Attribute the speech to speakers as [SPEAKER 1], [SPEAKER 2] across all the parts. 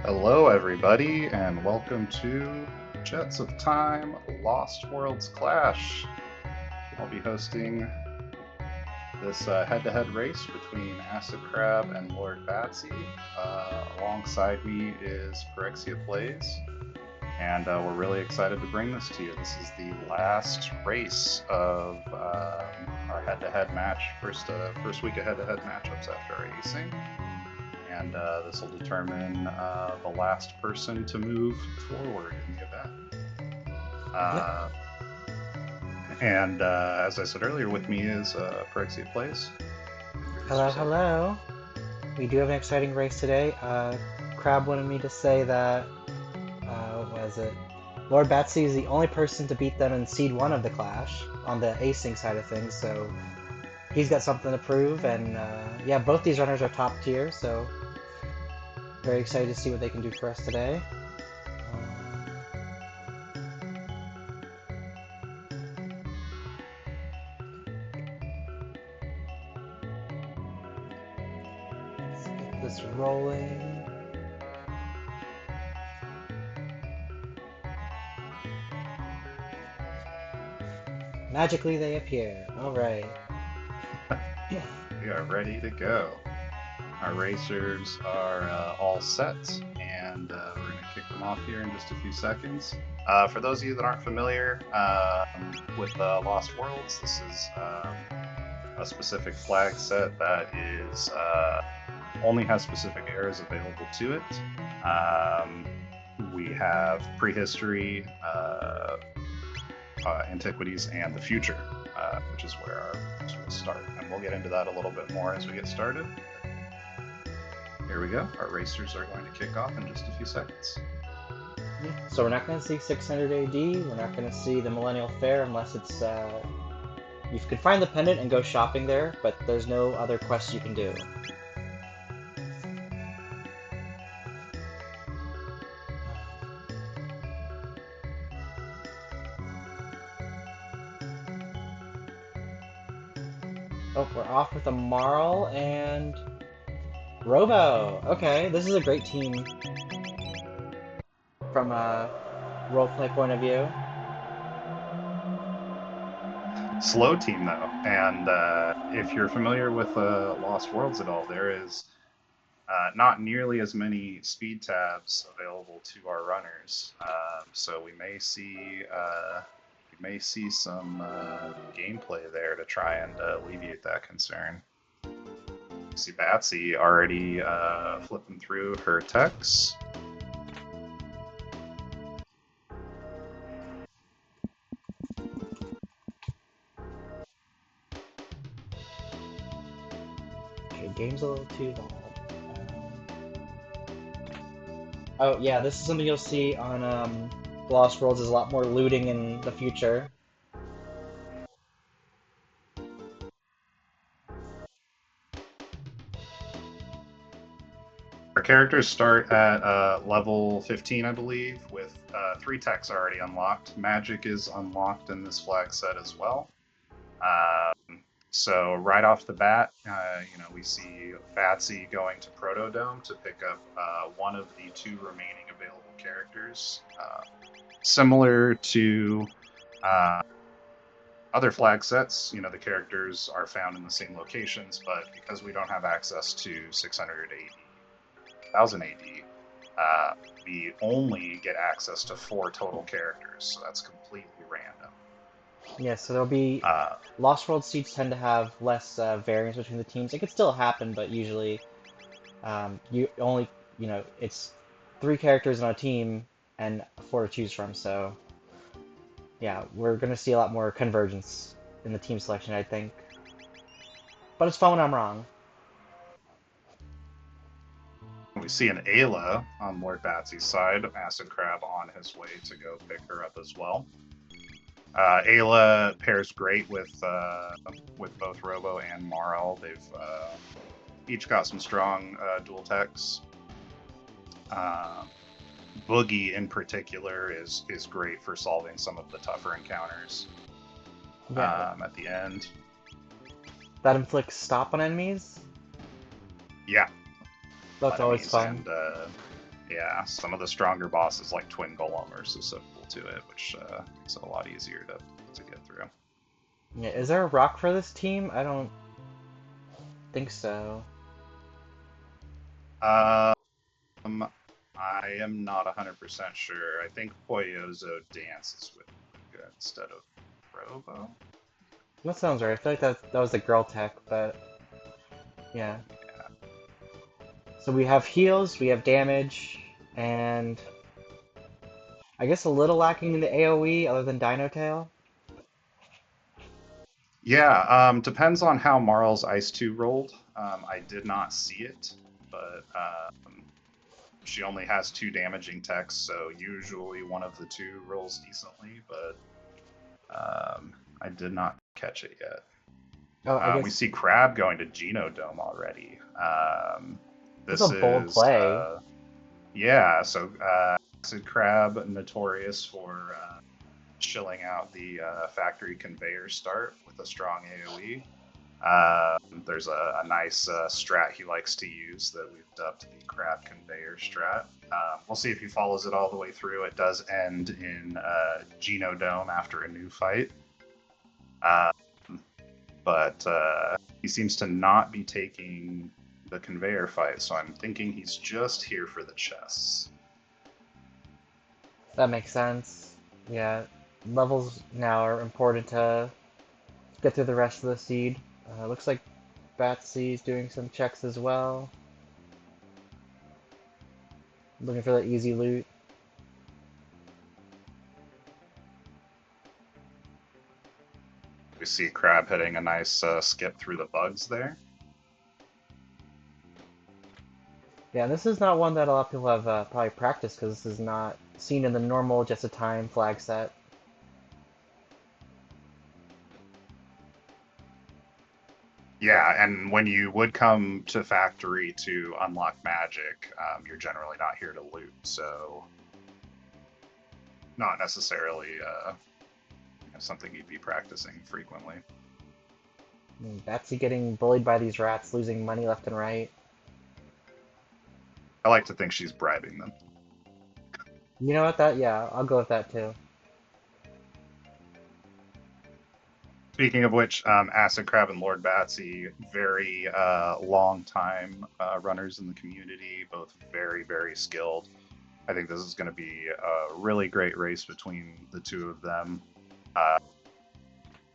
[SPEAKER 1] Hello, everybody, and welcome to Jets of Time Lost Worlds Clash. I'll be hosting this head-to-head race between Acidcrab and lordbatsy. Alongside me is PyrexiaPlays, and we're really excited to bring this to you. This is the last race of our head-to-head match, first week of head-to-head matchups after our acing. And this will determine the last person to move forward in the event. And as I said earlier, with me is PyrexiaPlays.
[SPEAKER 2] Hello, hello. We do have an exciting race today. Crab wanted me to say that, what was it? lordbatsy is the only person to beat them in Seed 1 of the Clash, on the acing side of things, so he's got something to prove, and yeah, both these runners are top tier, so very excited to see what they can do for us today. Let's get this rolling. Magically they appear. Alright.
[SPEAKER 1] We are ready to go. Our racers are all set, and we're going to kick them off here in just a few seconds. For those of you that aren't familiar with Lost Worlds, this is a specific flag set that is only has specific eras available to it. We have prehistory, antiquities, and the future, which is where our race will start. And we'll get into that a little bit more as we get started. Here we go. Our racers are going to kick off in just a few seconds.
[SPEAKER 2] Yeah. So we're not going to see 600 AD, we're not going to see the Millennial Fair unless it's, you can find the pendant and go shopping there, but there's no other quests you can do. Oh, we're off with a Marl and Robo. Okay, this is a great team from a roleplay point of view.
[SPEAKER 1] Slow team, though, and if you're familiar with Lost Worlds at all, there is not nearly as many speed tabs available to our runners, so we may see some gameplay there to try and alleviate that concern. You see Batsy already flipping through her techs.
[SPEAKER 2] Okay, game's a little too loud. Oh yeah, this is something you'll see on Lost Worlds. Is a lot more looting in the future.
[SPEAKER 1] Our characters start at level 15, I believe, with 3 techs already unlocked. Magic is unlocked in this flag set as well. So right off the bat, we see Batsy going to Protodome to pick up one of the 2 remaining available characters. Similar to other flag sets, the characters are found in the same locations, but because we don't have access to 600 AD, 1000 AD, we only get access to 4 total characters, so that's completely random.
[SPEAKER 2] Yeah, so there'll be Lost World seeds tend to have less variance between the teams. It could still happen, but usually you only, it's 3 characters on a team and 4 to choose from. So yeah, we're gonna see a lot more convergence in the team selection, I think. But it's fun when I'm wrong.
[SPEAKER 1] We see an Ayla on lordbatsy's side, Acidcrab on his way to go pick her up as well. Ayla pairs great with both Robo and Marl. They've each got some strong dual techs. Boogie in particular is great for solving some of the tougher encounters at the end.
[SPEAKER 2] That inflicts stop on enemies?
[SPEAKER 1] Yeah.
[SPEAKER 2] That's always fun.
[SPEAKER 1] Yeah, some of the stronger bosses like Twin Golem are susceptible to it, which makes it a lot easier to get through.
[SPEAKER 2] Yeah, is there a rock for this team? I don't think so.
[SPEAKER 1] I am not 100% sure. I think Poyozo dances with Luca instead of Robo.
[SPEAKER 2] That sounds right. I feel like that was the girl tech, but yeah. So we have heals, we have damage, and I guess a little lacking in the AoE other than Dino Tail.
[SPEAKER 1] Yeah, depends on how Marl's Ice 2 rolled. I did not see it, but she only has 2 damaging techs, so usually one of the 2 rolls decently, but I did not catch it yet.
[SPEAKER 2] Oh, I
[SPEAKER 1] We
[SPEAKER 2] guess
[SPEAKER 1] see Crab going to Genodome already.
[SPEAKER 2] it's
[SPEAKER 1] This
[SPEAKER 2] a bold
[SPEAKER 1] is,
[SPEAKER 2] play.
[SPEAKER 1] yeah, so Acidcrab, notorious for chilling out the factory conveyor start with a strong AoE. There's a nice strat he likes to use that we've dubbed the Crab Conveyor strat. We'll see if he follows it all the way through. It does end in Genodome after a new fight. But he seems to not be taking the conveyor fight, so I'm thinking he's just here for the chests.
[SPEAKER 2] That makes sense. Yeah, levels now are important to get through the rest of the seed. Looks like Batsy's doing some checks as well. Looking for the easy loot.
[SPEAKER 1] We see Crab hitting a nice skip through the bugs there.
[SPEAKER 2] Yeah, this is not one that a lot of people have probably practiced because this is not seen in the normal just a time flag set.
[SPEAKER 1] Yeah, and when you would come to factory to unlock magic, you're generally not here to loot, so not necessarily something you'd be practicing frequently.
[SPEAKER 2] Batsy getting bullied by these rats, losing money left and right.
[SPEAKER 1] I like to think she's bribing them.
[SPEAKER 2] You know what? Yeah, I'll go with that too.
[SPEAKER 1] Speaking of which, Acidcrab and lordbatsy, very long time runners in the community, both very, very skilled. I think this is going to be a really great race between the two of them.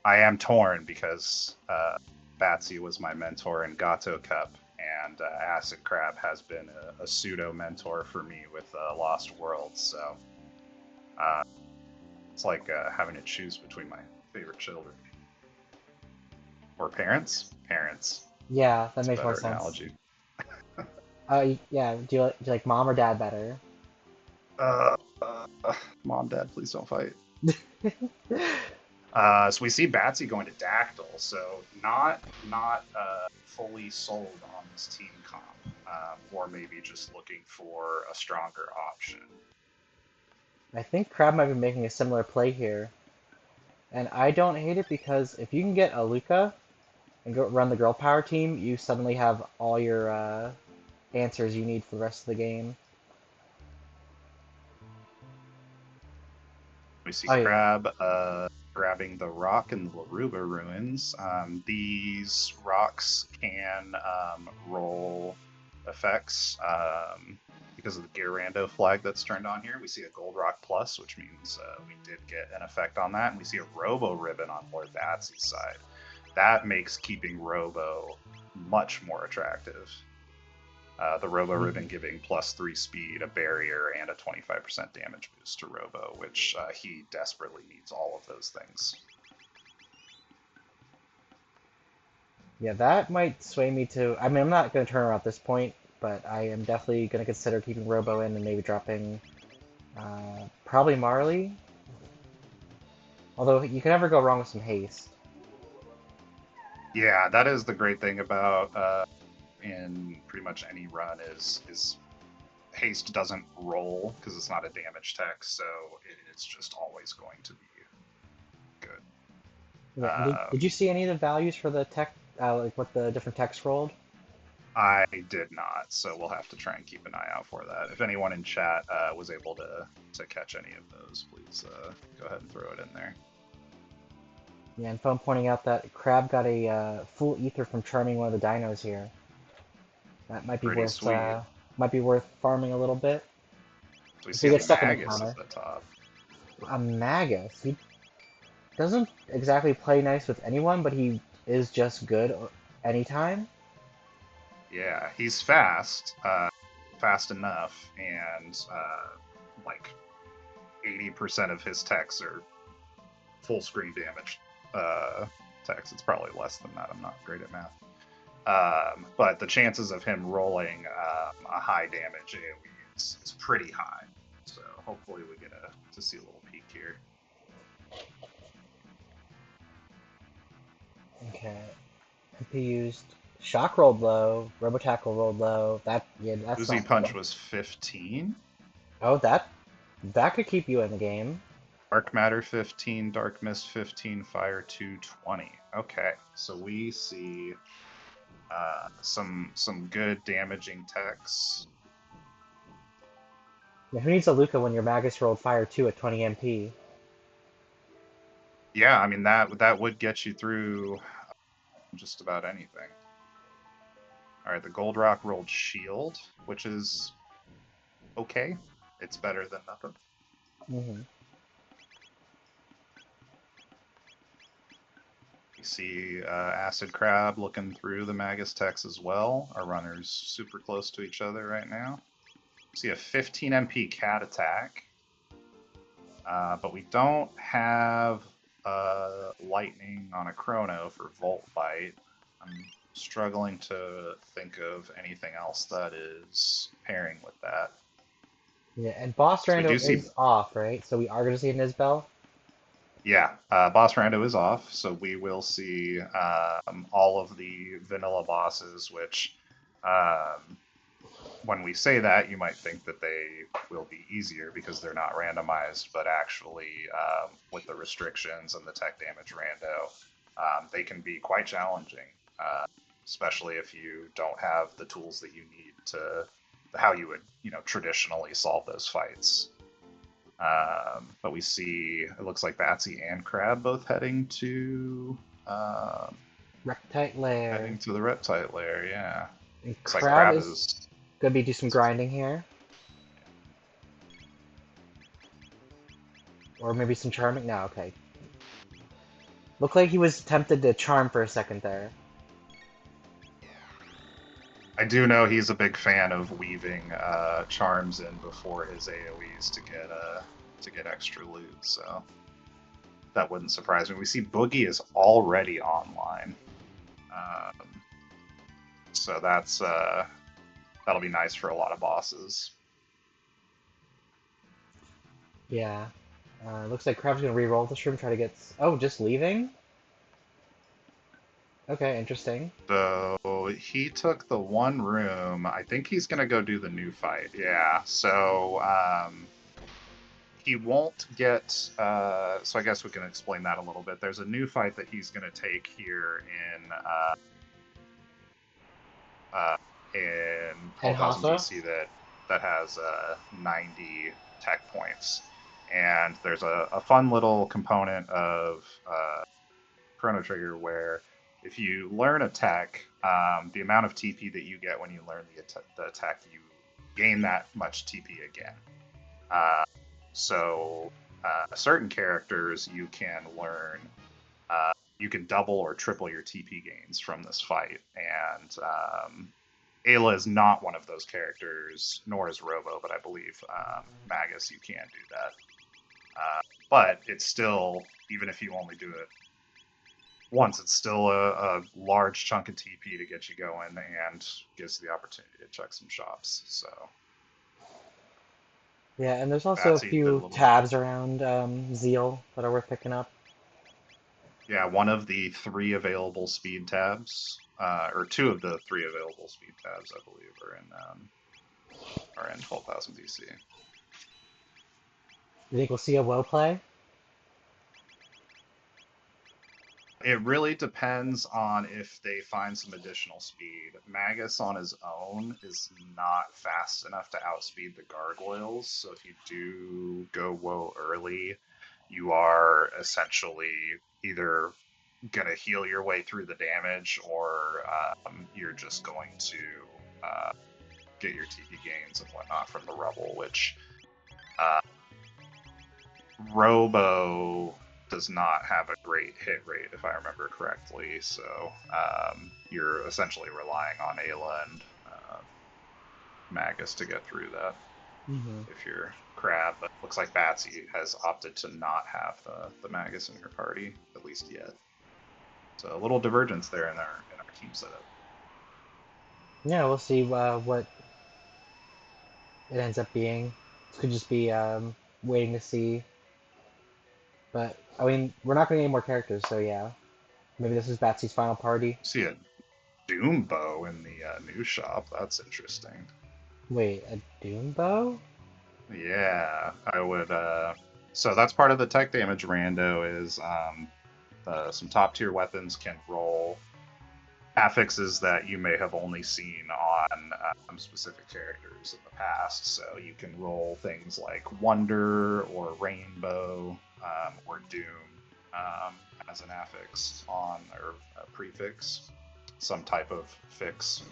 [SPEAKER 1] I am torn because Batsy was my mentor in Gato Cup, and Acidcrab has been a pseudo mentor for me with Lost Worlds. So it's like having to choose between my favorite children or parents. Parents.
[SPEAKER 2] Yeah, that
[SPEAKER 1] That's a
[SPEAKER 2] makes more
[SPEAKER 1] better
[SPEAKER 2] sense.
[SPEAKER 1] analogy.
[SPEAKER 2] Yeah. Do you like mom or dad better?
[SPEAKER 1] Uh, Mom, Dad, please don't fight. So we see Batsy going to Dactyl, so not fully sold on this team comp, or maybe just looking for a stronger option.
[SPEAKER 2] I think Crab might be making a similar play here. And I don't hate it because if you can get a Luca and go run the girl power team, you suddenly have all your answers you need for the rest of the game.
[SPEAKER 1] We see
[SPEAKER 2] Oh yeah.
[SPEAKER 1] Crab grabbing the rock in the Laruba ruins. These rocks can roll effects because of the Gear Rando flag that's turned on here. We see a Gold Rock Plus, which means we did get an effect on that. And we see a Robo Ribbon on lordbatsy's side. That makes keeping Robo much more attractive. The Robo Ribbon giving +3 speed, a barrier, and a 25% damage boost to Robo, which he desperately needs all of those things.
[SPEAKER 2] Yeah, that might sway me to. I mean, I'm not going to turn her at this point, but I am definitely going to consider keeping Robo in and maybe dropping probably Marley. Although you can never go wrong with some haste.
[SPEAKER 1] Yeah, that is the great thing about in pretty much any run is haste doesn't roll because it's not a damage tech, so it's just always going to be good.
[SPEAKER 2] Yeah. Did you see any of the values for the tech, like what the different techs rolled?
[SPEAKER 1] I did not, so we'll have to try and keep an eye out for that. If anyone in chat was able to catch any of those, please go ahead and throw it in there.
[SPEAKER 2] Yeah, and phone pointing out that Crab got a full ether from charming one of the dinos here. That
[SPEAKER 1] Pretty sweet.
[SPEAKER 2] might be worth farming a little bit.
[SPEAKER 1] So we
[SPEAKER 2] If
[SPEAKER 1] see
[SPEAKER 2] you
[SPEAKER 1] a
[SPEAKER 2] get stuck in a
[SPEAKER 1] Magus
[SPEAKER 2] counter.
[SPEAKER 1] at the top.
[SPEAKER 2] A Magus. He doesn't exactly play nice with anyone, but he is just good anytime.
[SPEAKER 1] Yeah, he's fast, fast enough, and like 80% of his techs are full screen damage techs. It's probably less than that. I'm not great at math. But the chances of him rolling a high damage AoE is pretty high. So hopefully we get to see a little peek here.
[SPEAKER 2] Okay. MP used shock rolled low, robo tackle rolled low. That's
[SPEAKER 1] Uzi
[SPEAKER 2] not
[SPEAKER 1] Punch
[SPEAKER 2] good.
[SPEAKER 1] was 15.
[SPEAKER 2] Oh, that could keep you in the game.
[SPEAKER 1] Dark Matter 15, Dark Mist 15, Fire 220. Okay, so we see some good damaging techs.
[SPEAKER 2] Yeah, who needs a Luca when your Magus rolled fire 2 at 20 MP?
[SPEAKER 1] Yeah, I mean that would get you through just about anything. All right, the Gold Rock rolled Shield, which is okay. It's better than nothing.
[SPEAKER 2] Mm-hmm.
[SPEAKER 1] You see Acidcrab looking through the Magus techs as well. Our runners super close to each other right now. You see a 15 MP cat attack, but we don't have lightning on a chrono for Volt Bite. I'm struggling to think of anything else that is pairing with that.
[SPEAKER 2] Yeah, and Boss
[SPEAKER 1] So we do
[SPEAKER 2] Rando
[SPEAKER 1] see,
[SPEAKER 2] is off, right? So we are going to see an Isbell.
[SPEAKER 1] yeah, Boss Rando is off, so we will see all of the vanilla bosses, which when we say that, you might think that they will be easier because they're not randomized, but actually, with the restrictions and the tech damage rando, they can be quite challenging, especially if you don't have the tools that you need to how you would traditionally solve those fights. But we see it looks like Batsy and Crab both heading to
[SPEAKER 2] Rectite Lair.
[SPEAKER 1] heading to the Reptite Lair. Yeah,
[SPEAKER 2] And
[SPEAKER 1] it's like
[SPEAKER 2] Crab
[SPEAKER 1] Crab
[SPEAKER 2] is going to be do some grinding here. Or maybe some charming. No, okay. Looked like he was tempted to charm for a second there.
[SPEAKER 1] I do know he's a big fan of weaving charms in before his AoEs to get extra loot. So that wouldn't surprise me. We see Boogie is already online, so that'll be nice for a lot of bosses.
[SPEAKER 2] Yeah. Looks like Crab's going to re-roll this room, try to get... Oh, just leaving? Okay, interesting.
[SPEAKER 1] So he took the one room. I think he's gonna go do the new fight. Yeah. So he won't get. So I guess we can explain that a little bit. There's a new fight that he's gonna take here in 12,000 DC that has 90 tech points, and there's a fun little component of Chrono Trigger where if you learn a tech, the amount of TP that you get when you learn the attack, you gain that much TP again. So certain characters you can learn, you can double or triple your TP gains from this fight, and Ayla is not one of those characters, nor is Robo, but I believe Magus you can do that. But it's still, even if you only do it once, it's still a large chunk of TP to get you going and gives the opportunity to check some shops. So
[SPEAKER 2] yeah, and there's also a few tabs around Zeal that are worth picking up.
[SPEAKER 1] Yeah, one of the 3 available speed tabs, or 2 of the 3 available speed tabs, I believe, are in 12,000 DC.
[SPEAKER 2] You think we'll see a woe play?
[SPEAKER 1] It really depends on if they find some additional speed. Magus on his own is not fast enough to outspeed the gargoyles, so if you do go woe early, you are essentially either going to heal your way through the damage, or you're just going to get your TP gains and whatnot from the rubble, which Robo does not have a great hit rate, if I remember correctly. So you're essentially relying on Ayla and Magus to get through that. If you're Crab, but looks like Batsy has opted to not have the Magus in her party, at least yet. So a little divergence there in our team setup.
[SPEAKER 2] Yeah, we'll see what it ends up being. This could just be waiting to see. But I mean, we're not going to get any more characters, so yeah. Maybe this is Batsy's final party.
[SPEAKER 1] See a Doom Bow in the new shop. That's interesting.
[SPEAKER 2] Wait, a Doom Bow?
[SPEAKER 1] Yeah, I would. So that's part of the tech damage rando is some top tier weapons can roll affixes that you may have only seen on specific characters in the past. So you can roll things like Wonder or Rainbow or Doom as an affix on, or a prefix, some type of fix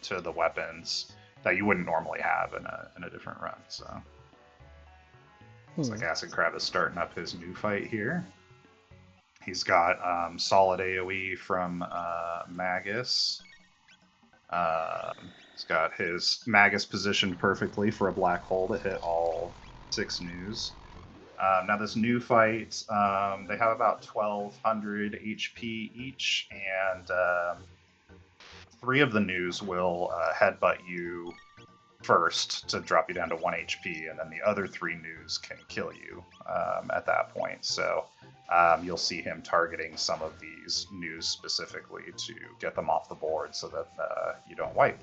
[SPEAKER 1] to the weapons that you wouldn't normally have in a different run. So it's like Acidcrab is starting up his new fight here. He's got solid AoE from Magus. He's got his Magus positioned perfectly for a black hole to hit all 6 news. Now this new fight, they have about 1200 HP each, and 3 of the news will headbutt you first to drop you down to 1 HP, and then the other 3 news can kill you at that point. So you'll see him targeting some of these news specifically to get them off the board so that you don't wipe.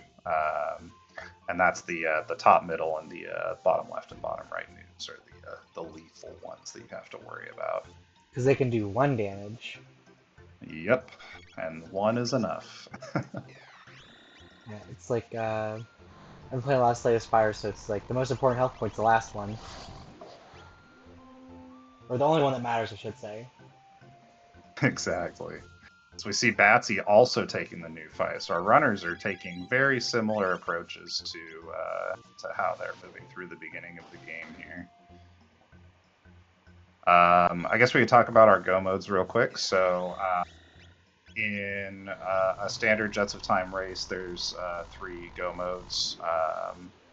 [SPEAKER 1] And that's the top, middle, and the bottom left and bottom right news are the lethal ones that you have to worry about.
[SPEAKER 2] Because they can do 1 damage.
[SPEAKER 1] Yep, and 1 is enough.
[SPEAKER 2] Yeah, it's like I've been playing a lot of Slay the Spire, so it's like the most important health point's the last one. Or the only one that matters, I should say.
[SPEAKER 1] Exactly. So we see Batsy also taking the new fight. So our runners are taking very similar approaches to how they're moving through the beginning of the game here. I guess we could talk about our go modes real quick. So in a standard Jets of Time race, there's 3 go modes.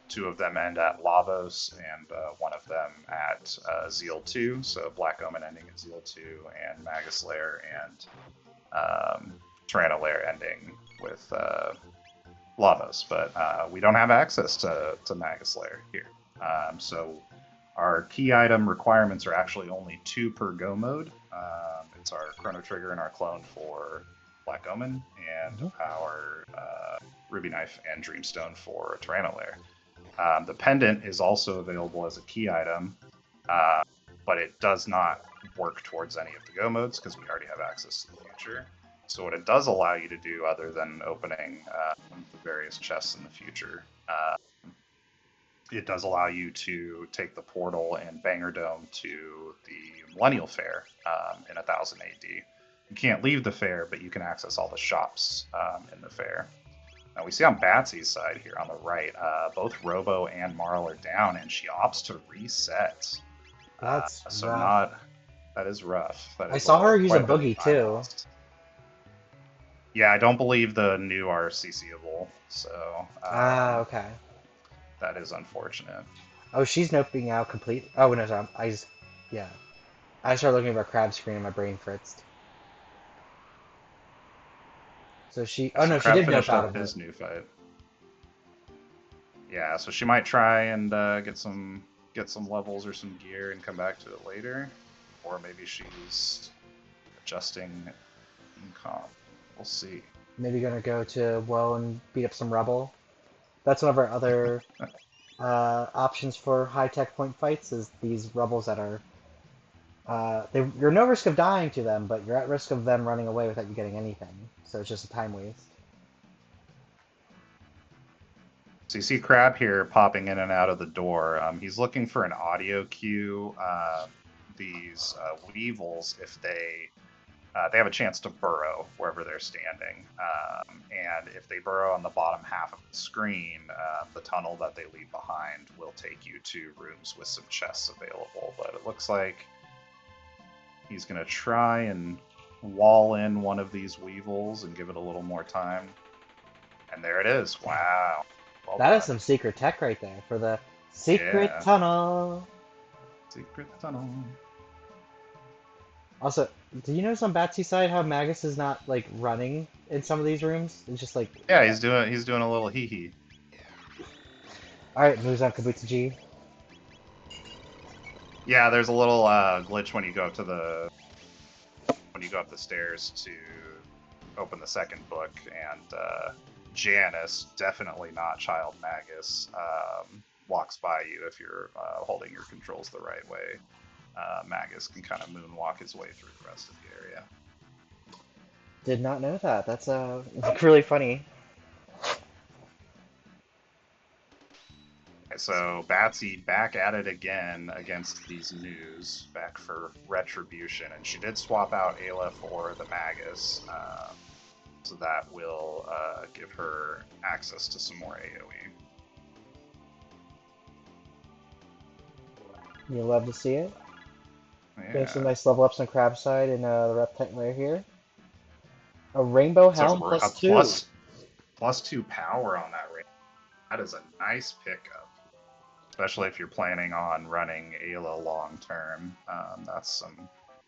[SPEAKER 1] 2 of them end at Lavos, and 1 of them at Zeal 2. So Black Omen ending at Zeal 2, and Magus Lair and Tyranno Lair ending with Lavos. But we don't have access to Magus Lair here. So our key item requirements are actually only 2 per go mode. It's our Chrono Trigger and our clone for Black Omen, and our Ruby Knife and Dreamstone for Tyranno Lair. The pendant is also available as a key item, but it does not work towards any of the go modes because we already have access to the future. So what it does allow you to do, other than opening the various chests in the future, it does allow you to take the portal and Banger Dome to the Millennial Fair in 1000 AD. You can't leave the fair, but you can access all the shops in the fair. Now we see on Batsy's side here on the right, both Robo and Marl are down, and she opts to reset.
[SPEAKER 2] That's
[SPEAKER 1] so
[SPEAKER 2] rough.
[SPEAKER 1] that is rough.
[SPEAKER 2] I saw her use a boogie too.
[SPEAKER 1] Lost. Yeah, I don't believe the new are CCable, so
[SPEAKER 2] okay.
[SPEAKER 1] That is unfortunate.
[SPEAKER 2] Oh, she's noping out complete. Oh no, sorry. I started looking at our crab screen and my brain fritzed. So she. Oh no, she did nope out of
[SPEAKER 1] his new fight. Yeah, so she might try and get some levels or some gear and come back to it later, or maybe she's adjusting in comp. We'll see.
[SPEAKER 2] Maybe gonna go to Woe and beat up some Rebel. That's one of our other options for high tech point fights. Is these Rebels that are you're no risk of dying to them, but you're at risk of them running away without you getting anything. So it's just a time waste.
[SPEAKER 1] So you see Crab here popping in and out of the door. He's looking for an audio cue. These weevils, if they have a chance to burrow wherever they're standing. And if they burrow on the bottom half of the screen, the tunnel that they leave behind will take you to rooms with some chests available. But it looks like he's going to try and wall in one of these weevils and give it a little more time. And there it is. Wow. Well
[SPEAKER 2] that
[SPEAKER 1] done.
[SPEAKER 2] is some secret tech right there for the secret tunnel.
[SPEAKER 1] Secret tunnel.
[SPEAKER 2] Also, do you notice on Batsy's side how Magus is not like running in some of these rooms? It's just like
[SPEAKER 1] he's doing a little hee.
[SPEAKER 2] All right, moves on Kabuto G.
[SPEAKER 1] Yeah, there's a little glitch when you go up the stairs to open the second book, and Janice, definitely not Child Magus, walks by you if you're holding your controls the right way. Magus can kind of moonwalk his way through the rest of the area.
[SPEAKER 2] Did not know that. That's really funny.
[SPEAKER 1] Okay, so Batsy back at it again against these news, back for retribution, and she did swap out Ayla for the Magus, so that will give her access to some more AoE.
[SPEAKER 2] You love to see it.
[SPEAKER 1] Yeah.
[SPEAKER 2] There's some nice level ups on Crab side and the Reptite right here. A Rainbow Helm
[SPEAKER 1] so
[SPEAKER 2] +2.
[SPEAKER 1] +2 power on that ring. That is a nice pickup, especially if you're planning on running Ayla long term. That's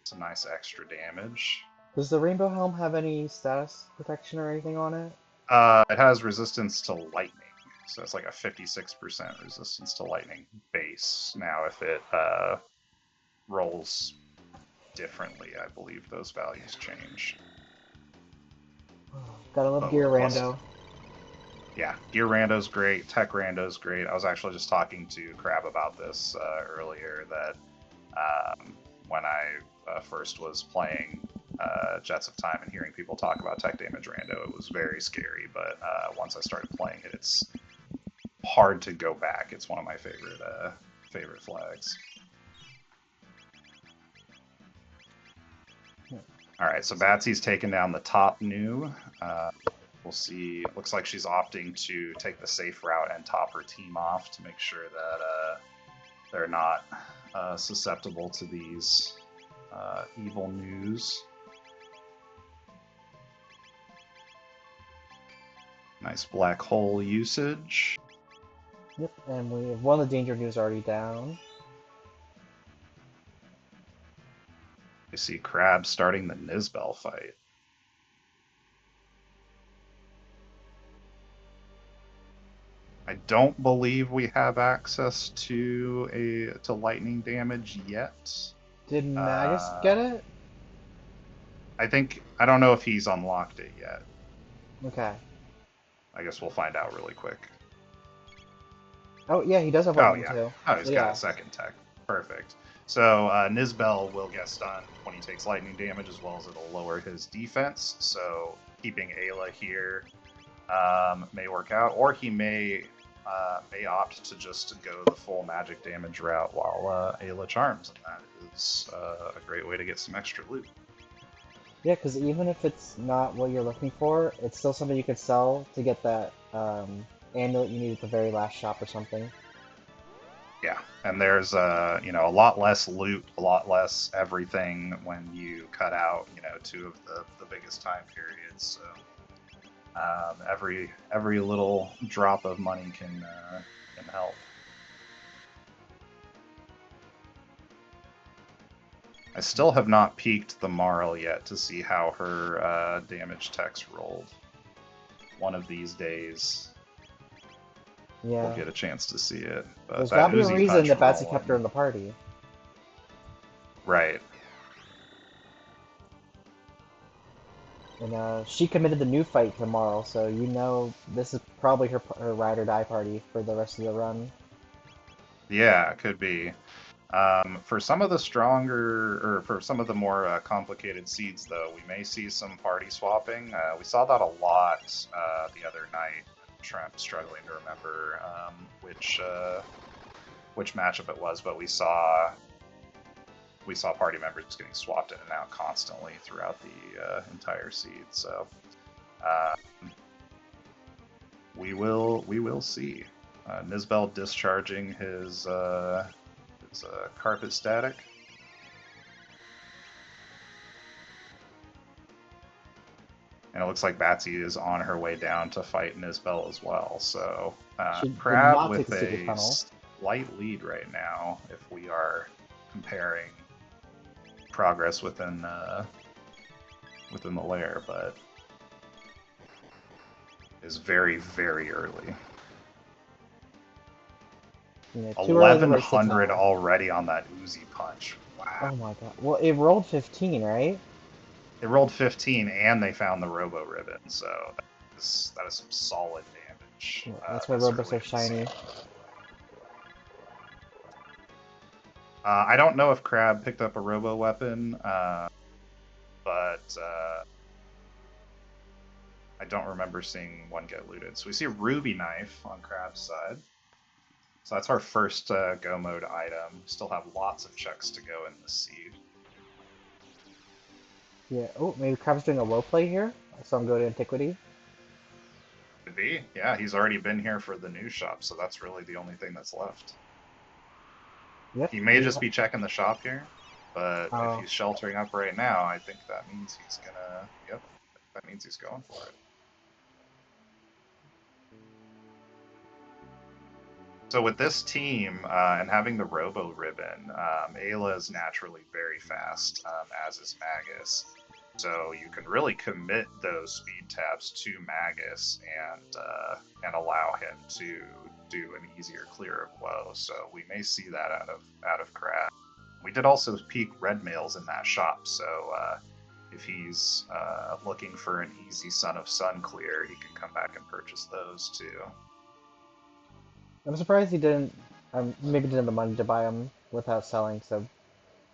[SPEAKER 1] some nice extra damage.
[SPEAKER 2] Does the Rainbow Helm have any status protection or anything on it?
[SPEAKER 1] It has resistance to lightning, so it's like a 56% resistance to lightning base. Now, if it rolls differently, I believe those values change.
[SPEAKER 2] Gotta love Gear Rando.
[SPEAKER 1] Yeah, Gear Rando's great, Tech Rando's great. I was actually just talking to Crab about this earlier, that when I first was playing Jets of Time and hearing people talk about Tech Damage Rando, it was very scary, but once I started playing it, it's hard to go back. It's one of my favorite flags. Alright, so Batsy's taken down the top new. We'll see. It looks like she's opting to take the safe route and top her team off to make sure that they're not susceptible to these evil news. Nice black hole usage.
[SPEAKER 2] Yep, and we have one of the danger news already down.
[SPEAKER 1] I see Crab starting the Nizbel fight. I don't believe we have access to lightning damage yet.
[SPEAKER 2] Did Magus get it?
[SPEAKER 1] I don't know if he's unlocked it yet.
[SPEAKER 2] Okay.
[SPEAKER 1] I guess we'll find out really quick.
[SPEAKER 2] Oh yeah, he does have lightning too.
[SPEAKER 1] Oh, he's got a second tech. Perfect. So Nizbel will get stunned when he takes lightning damage, as well as it'll lower his defense. So keeping Ayla here may work out, or he may opt to just go the full magic damage route while Ayla charms, and that is a great way to get some extra loot.
[SPEAKER 2] Yeah, because even if it's not what you're looking for, it's still something you could sell to get that amulet you need at the very last shop or something.
[SPEAKER 1] Yeah, and there's a lot less loot, a lot less everything when you cut out two of the biggest time periods. So every little drop of money can help. I still have not peeked the Marl yet to see how her damage text rolled. One of these days, we'll get a chance to see it. But
[SPEAKER 2] there's got to be a reason that Batsy kept her in the party.
[SPEAKER 1] Right.
[SPEAKER 2] And she committed the new fight tomorrow, so this is probably her ride or die party for the rest of the run.
[SPEAKER 1] Yeah, it could be. For some of the stronger, or for some of the more complicated seeds, though, we may see some party swapping. We saw that a lot the other night. I'm struggling to remember which matchup it was, but we saw party members getting swapped in and out constantly throughout the entire seed. So we will see. Nizbel discharging his carpet static. And it looks like Batsy is on her way down to fight Nizbel as well. So Crab with a slight lead right now if we are comparing progress within the lair, but is very, very early.
[SPEAKER 2] Yeah,
[SPEAKER 1] 1100 already on that Uzi punch. Wow.
[SPEAKER 2] Oh my god. Well, it rolled 15, right?
[SPEAKER 1] It rolled 15 and they found the Robo Ribbon, so that is some solid damage.
[SPEAKER 2] Yeah, that's why Robos are shiny.
[SPEAKER 1] I don't know if Crab picked up a Robo Weapon, but I don't remember seeing one get looted. So we see a Ruby Knife on Crab's side. So that's our first go mode item. Still have lots of checks to go in this seed.
[SPEAKER 2] Yeah. Oh, maybe Crab's doing a low play here. I saw him go to Antiquity.
[SPEAKER 1] Could be. Yeah, he's already been here for the new shop, so that's really the only thing that's left.
[SPEAKER 2] Yep.
[SPEAKER 1] He may just be checking the shop here, but if he's sheltering up right now, I think that means he's gonna. Yep, that means he's going for it. So with this team and having the Robo Ribbon, Ayla is naturally very fast, as is Magus. So you can really commit those speed tabs to Magus and allow him to do an easier clear of woe. So we may see that out of Crab. We did also peek red mails in that shop, so if he's looking for an easy Son of Sun clear, he can come back and purchase those too.
[SPEAKER 2] I'm surprised he didn't. Maybe didn't have the money to buy them without selling, so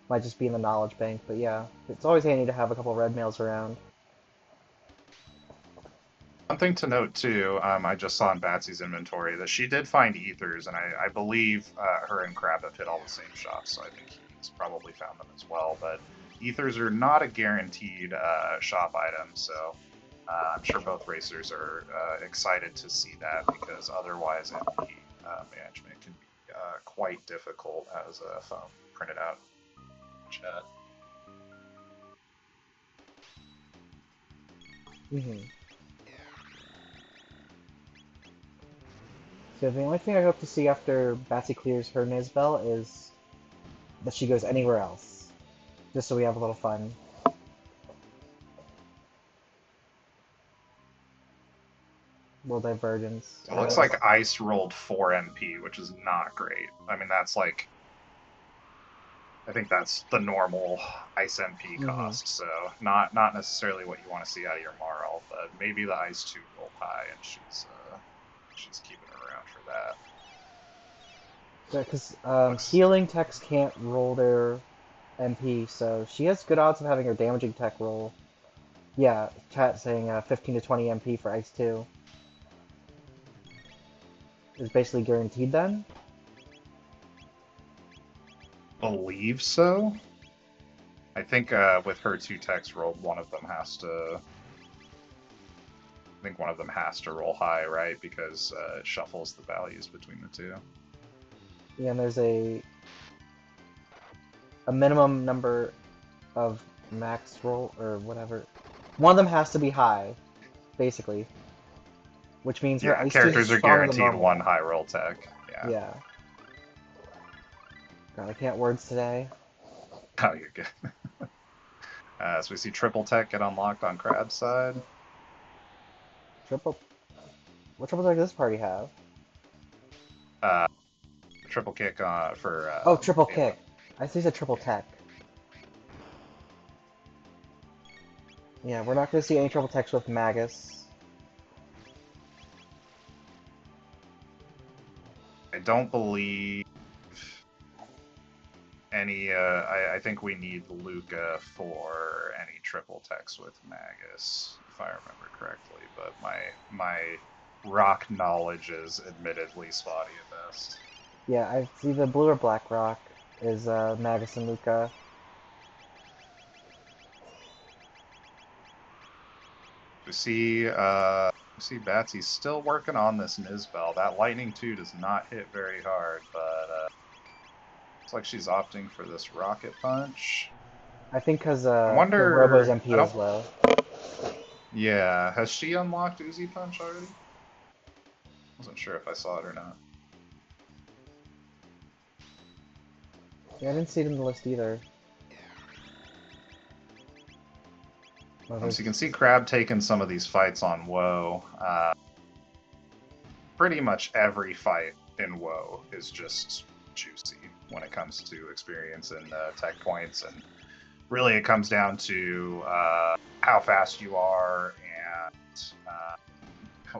[SPEAKER 2] might just be in the knowledge bank. But yeah, it's always handy to have a couple red mails around.
[SPEAKER 1] One thing to note too, I just saw in Batsy's inventory that she did find ethers, and I believe her and Crab have hit all the same shops, so I think he's probably found them as well. But ethers are not a guaranteed shop item, so I'm sure both racers are excited to see that, because otherwise MP management can be quite difficult as a phone printed out chat.
[SPEAKER 2] Mm-hmm. So the only thing I hope to see after Batsy clears her Nizbel is that she goes anywhere else, just so we have a little fun. Little divergence.
[SPEAKER 1] It looks like Ice rolled 4 MP, which is not great. I mean, that's like, I think that's the normal Ice MP cost, so not necessarily what you want to see out of your Marl, but maybe the Ice 2 rolled high, and she's keeping her around for that.
[SPEAKER 2] Yeah, because healing techs can't roll their MP, so she has good odds of having her damaging tech roll. Yeah, chat saying 15 to 20 MP for Ice 2. Is basically guaranteed then?
[SPEAKER 1] Believe so. I think with her 2 techs rolled, one of them has to. I think one of them has to roll high, right? Because it shuffles the values between the two.
[SPEAKER 2] Yeah, and there's a minimum number of max roll or whatever. One of them has to be high, basically. Which means her Ice
[SPEAKER 1] characters are guaranteed 1 high roll tech.
[SPEAKER 2] Yeah. God, I can't words today.
[SPEAKER 1] Oh, you're good. So we see triple tech get unlocked on Crab's side.
[SPEAKER 2] What triple tech does this party have?
[SPEAKER 1] Triple kick for.
[SPEAKER 2] Triple kick. I see a triple tech. Yeah, we're not going to see any triple techs with Magus.
[SPEAKER 1] I don't believe. any. I think we need Luca for any triple techs with Magus, if I remember correctly. But my rock knowledge is admittedly spotty at best.
[SPEAKER 2] Yeah, I see the blue or black rock is Magus and Luca.
[SPEAKER 1] We see Batsy's still working on this Nizbel. That lightning 2 does not hit very hard, but looks like she's opting for this rocket punch.
[SPEAKER 2] I think because
[SPEAKER 1] I
[SPEAKER 2] the Robo's
[SPEAKER 1] wonder.
[SPEAKER 2] MP is low.
[SPEAKER 1] Yeah, has she unlocked Uzi Punch already? Wasn't sure if I saw it or not.
[SPEAKER 2] Yeah, I didn't see it in the list either.
[SPEAKER 1] So you can see Crab taking some of these fights on Woe. Pretty much every fight in Woe is just juicy when it comes to experience and tech points, and really it comes down to how fast you are and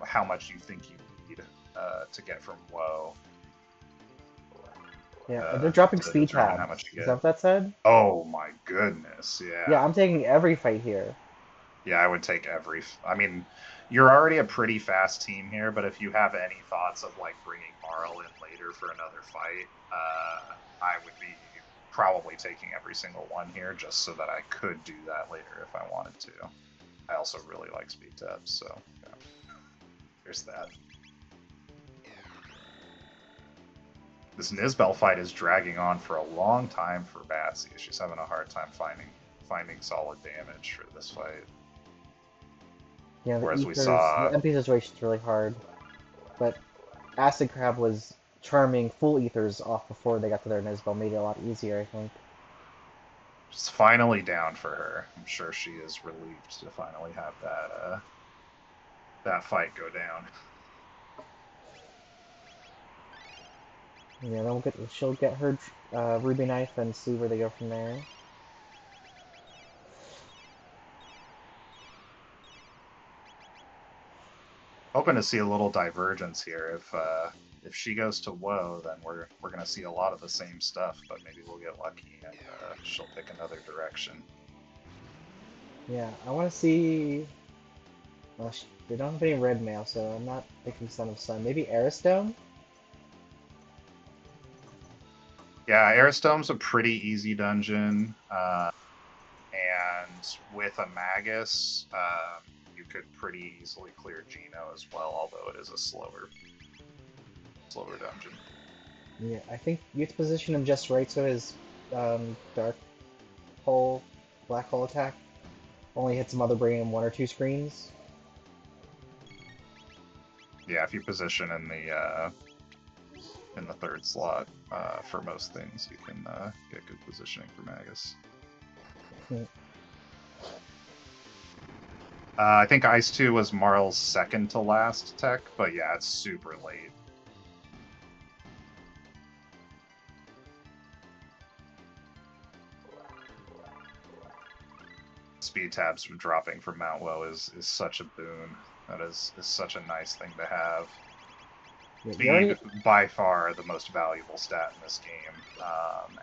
[SPEAKER 1] how much you think you need to get from Woe.
[SPEAKER 2] Yeah, they're dropping speed tabs. Is that what that said?
[SPEAKER 1] Oh my goodness, yeah.
[SPEAKER 2] Yeah, I'm taking every fight here.
[SPEAKER 1] Yeah, I would take every. I mean, you're already a pretty fast team here, but if you have any thoughts of like bringing Marl in later for another fight, I would be probably taking every single one here just so that I could do that later if I wanted to. I also really like speed tabs, so yeah. There's that. This Nizbel fight is dragging on for a long time for Batsy. She's having a hard time finding solid damage for this fight.
[SPEAKER 2] Yeah, the MP situation is really hard, but Acidcrab was charming full ethers off before they got to their Nizbel, made it a lot easier, I think.
[SPEAKER 1] It's finally down for her. I'm sure she is relieved to finally have that fight go down.
[SPEAKER 2] Yeah, then she'll get her Ruby Knife and see where they go from there.
[SPEAKER 1] Hoping to see a little divergence here. If she goes to Woe, then we're gonna see a lot of the same stuff, but maybe we'll get lucky and she'll pick another direction.
[SPEAKER 2] Yeah, I want to see. Well, they don't have any red mail, so I'm not thinking Son of Sun. Maybe Aristome?
[SPEAKER 1] Yeah, Aristome's a pretty easy dungeon, and with a Magus, you could pretty easily clear Geno as well, although it is a slower dungeon.
[SPEAKER 2] Yeah, I think you have to position him just right so his dark hole, black hole attack only hits Mother Brain in 1 or 2 screens.
[SPEAKER 1] Yeah, if you position in the third slot for most things, you can get good positioning for Magus. I think Ice 2 was Marl's second to last tech, but yeah, it's super late. Speed tabs dropping from Mount Woe is such a boon. That is such a nice thing to have. Speed, by far the most valuable stat in this game,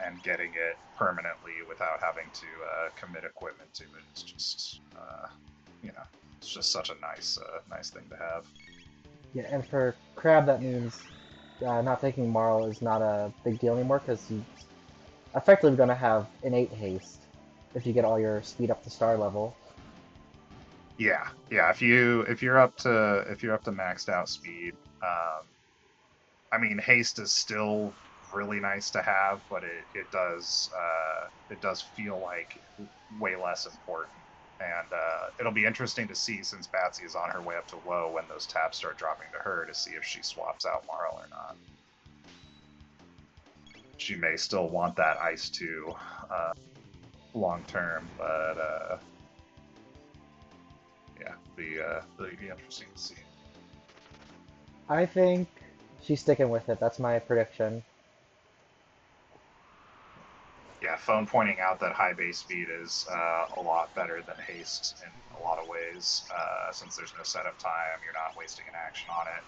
[SPEAKER 1] and getting it permanently without having to commit equipment to it is just, it's just such a nice thing to have.
[SPEAKER 2] Yeah, and for Crab that means not taking Marl is not a big deal anymore because he's effectively going to have innate haste if you get all your speed up to star level.
[SPEAKER 1] Yeah. If you're up to maxed out speed, I mean, haste is still really nice to have, but it does feel like way less important. And it'll be interesting to see, since Batsy is on her way up to Woe, when those tabs start dropping to her, to see if she swaps out Marl or not. She may still want that Ice 2 long term, but yeah, it'll be interesting to see.
[SPEAKER 2] I think she's sticking with it. That's my prediction.
[SPEAKER 1] Yeah, phone pointing out that high base speed is a lot better than haste in a lot of ways, since there's no setup time, you're not wasting an action on it.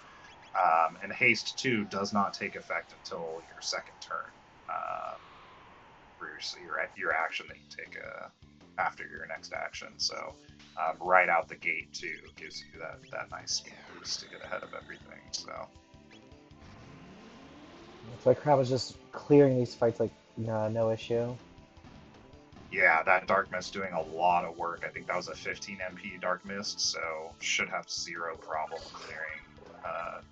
[SPEAKER 1] And haste 2 does not take effect until your second turn, your action that you take after your next action. So right out the gate too gives you that nice speed boost to get ahead of everything. So
[SPEAKER 2] It's like Crab was just clearing these fights like no issue.
[SPEAKER 1] yeah, that Dark Mist doing a lot of work. I think that was a 15 MP Dark Mist, so should have zero problem clearing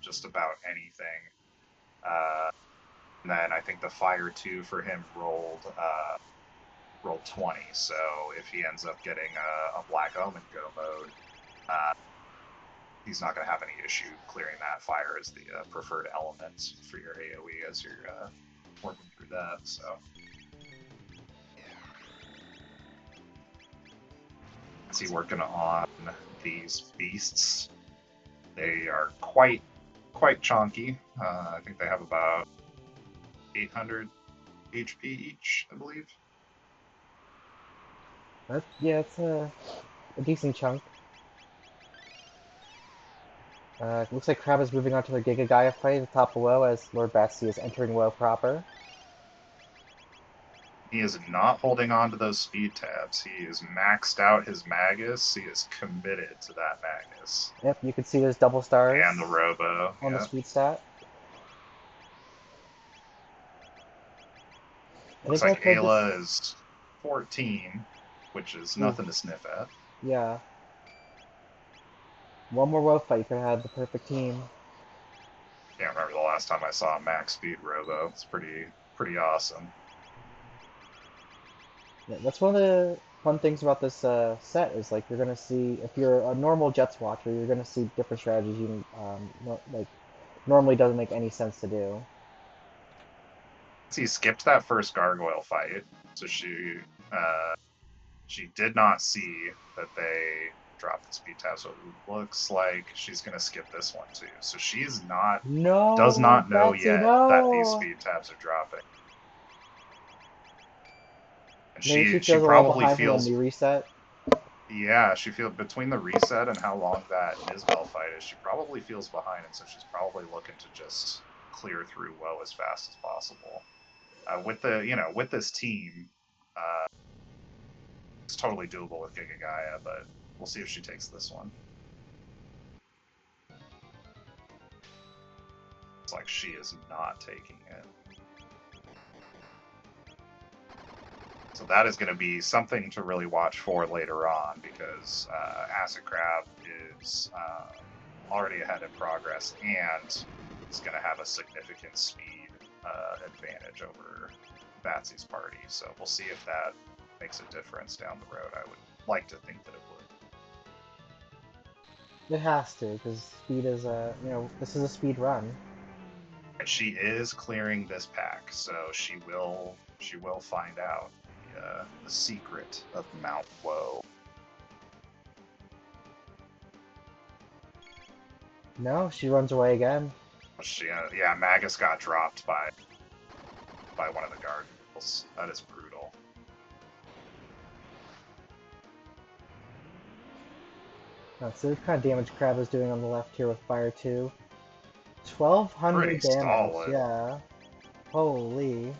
[SPEAKER 1] just about anything. And then I think the Fire 2 for him rolled 20, so if he ends up getting a Black Omen go mode, he's not going to have any issue clearing that. Fire as the preferred element for your AoE as you're working through that, so... Is he working on these beasts? They are quite chonky. I think they have about 800 HP each, I believe.
[SPEAKER 2] Yeah, it's a decent chunk. Looks like Crab is moving on to the Giga Gaia fight at the top of WoW as lordbatsy is entering WoW proper.
[SPEAKER 1] He is not holding on to those speed tabs. He is maxed out his Magus. He is committed to that Magus.
[SPEAKER 2] Yep, you can see there's double stars.
[SPEAKER 1] And the Robo.
[SPEAKER 2] On the speed stat.
[SPEAKER 1] Looks like Ayla is 14, which is nothing to sniff at.
[SPEAKER 2] Yeah. One more WoW fight could have the perfect team.
[SPEAKER 1] Can't remember the last time I saw a max speed Robo. It's pretty awesome.
[SPEAKER 2] Yeah, that's one of the fun things about this set is like you're gonna see if you're a normal Jets watcher, you're gonna see different strategies you like normally doesn't make any sense to do.
[SPEAKER 1] He skipped that first gargoyle fight, so she did not see that they dropped the speed tab. So it looks like she's gonna skip this one too. So she's does not know yet that these speed tabs are dropping. And
[SPEAKER 2] Maybe
[SPEAKER 1] she probably feels
[SPEAKER 2] the reset.
[SPEAKER 1] Yeah, she feels between the reset and how long that Isabel fight is, she probably feels behind, and so she's probably looking to just clear through WoW as fast as possible. With this team, it's totally doable with Giga Gaia, but we'll see if she takes this one. It's like she is not taking it. So that is going to be something to really watch for later on, because Acidcrab is already ahead in progress and is going to have a significant speed advantage over Batsy's party. So we'll see if that makes a difference down the road. I would like to think that it would.
[SPEAKER 2] It has to, because speed is this is a speed run.
[SPEAKER 1] And she is clearing this pack, so she will find out the secret of Mount Woe.
[SPEAKER 2] No, she runs away again.
[SPEAKER 1] Yeah, Magus got dropped by one of the gargoyles. That is brutal.
[SPEAKER 2] So what kind of damage Crab is doing on the left here with Fire 2. 1200 damage,
[SPEAKER 1] solid.
[SPEAKER 2] Yeah. Holy.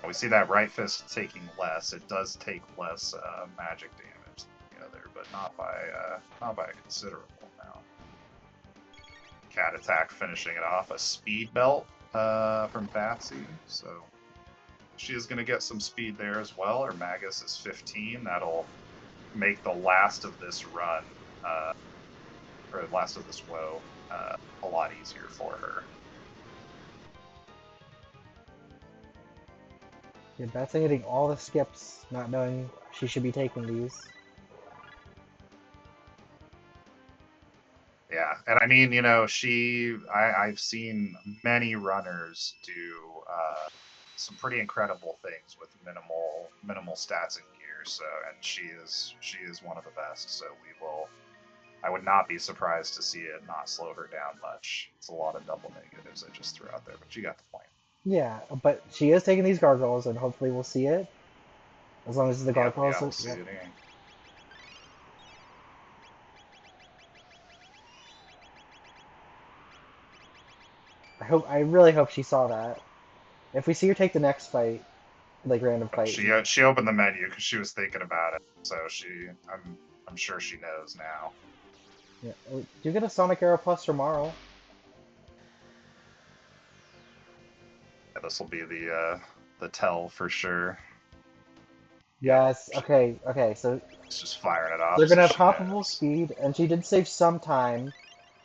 [SPEAKER 1] We see that right fist taking less. It does take less magic damage than the other, but not by a considerable amount. Cat attack finishing it off. A speed belt from Batsy, so she is going to get some speed there as well. Her Magus is 15. That'll make the last of this run, or the last of this woe, a lot easier for her.
[SPEAKER 2] Yeah, Batsy hitting all the skips, not knowing she should be taking these.
[SPEAKER 1] Yeah, and I mean, I've seen many runners do some pretty incredible things with minimal stats and gear. So, and she is one of the best. So I would not be surprised to see it not slow her down much. It's a lot of double negatives I just threw out there, but you got the point.
[SPEAKER 2] Yeah, but she is taking these gargoyles, and hopefully we'll see it. As long as the gargoyles.
[SPEAKER 1] Yeah, we'll see it.
[SPEAKER 2] I really hope she saw that. If we see her take the next fight, like random fight.
[SPEAKER 1] She opened the menu because she was thinking about it, so I'm sure she knows now.
[SPEAKER 2] Yeah. Do you get a Sonic Arrow Plus tomorrow?
[SPEAKER 1] Yeah, this will be the tell for sure.
[SPEAKER 2] Yes. Okay. Okay. So
[SPEAKER 1] it's just firing it off.
[SPEAKER 2] they're gonna
[SPEAKER 1] So
[SPEAKER 2] have comparable speed, and she did save some time,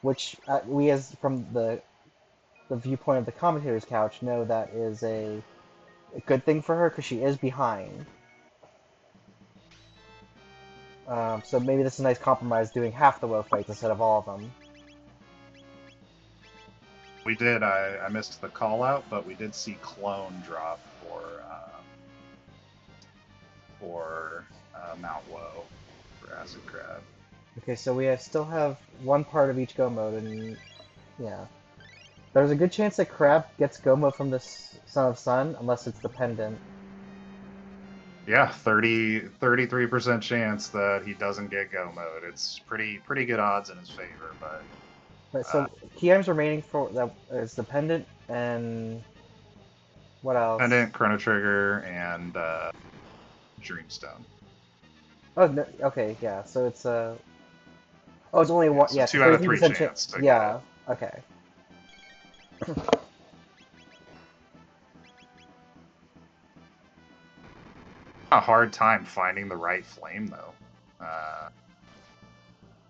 [SPEAKER 2] which we, as from the viewpoint of the commentator's couch, know that is a good thing for her because she is behind. So maybe this is a nice compromise, doing half the woe fights instead of all of them.
[SPEAKER 1] We did. I missed the call out, but we did see clone drop for Mount Woe for Acidcrab.
[SPEAKER 2] Okay, so we still have one part of each go mode, and yeah. There's a good chance that Crab gets go mode from this Son of Sun, unless it's dependent.
[SPEAKER 1] Yeah, 33% chance that he doesn't get go mode. It's pretty good odds in his favor, but.
[SPEAKER 2] Right, so key items remaining for that is dependent and what else?
[SPEAKER 1] Dependent, Chrono Trigger, and Dreamstone.
[SPEAKER 2] Oh, no, okay, yeah. So it's oh, it's only one.
[SPEAKER 1] So
[SPEAKER 2] Yeah,
[SPEAKER 1] 2 out of 3 chance.
[SPEAKER 2] Yeah. Okay.
[SPEAKER 1] A hard time finding the right flame though,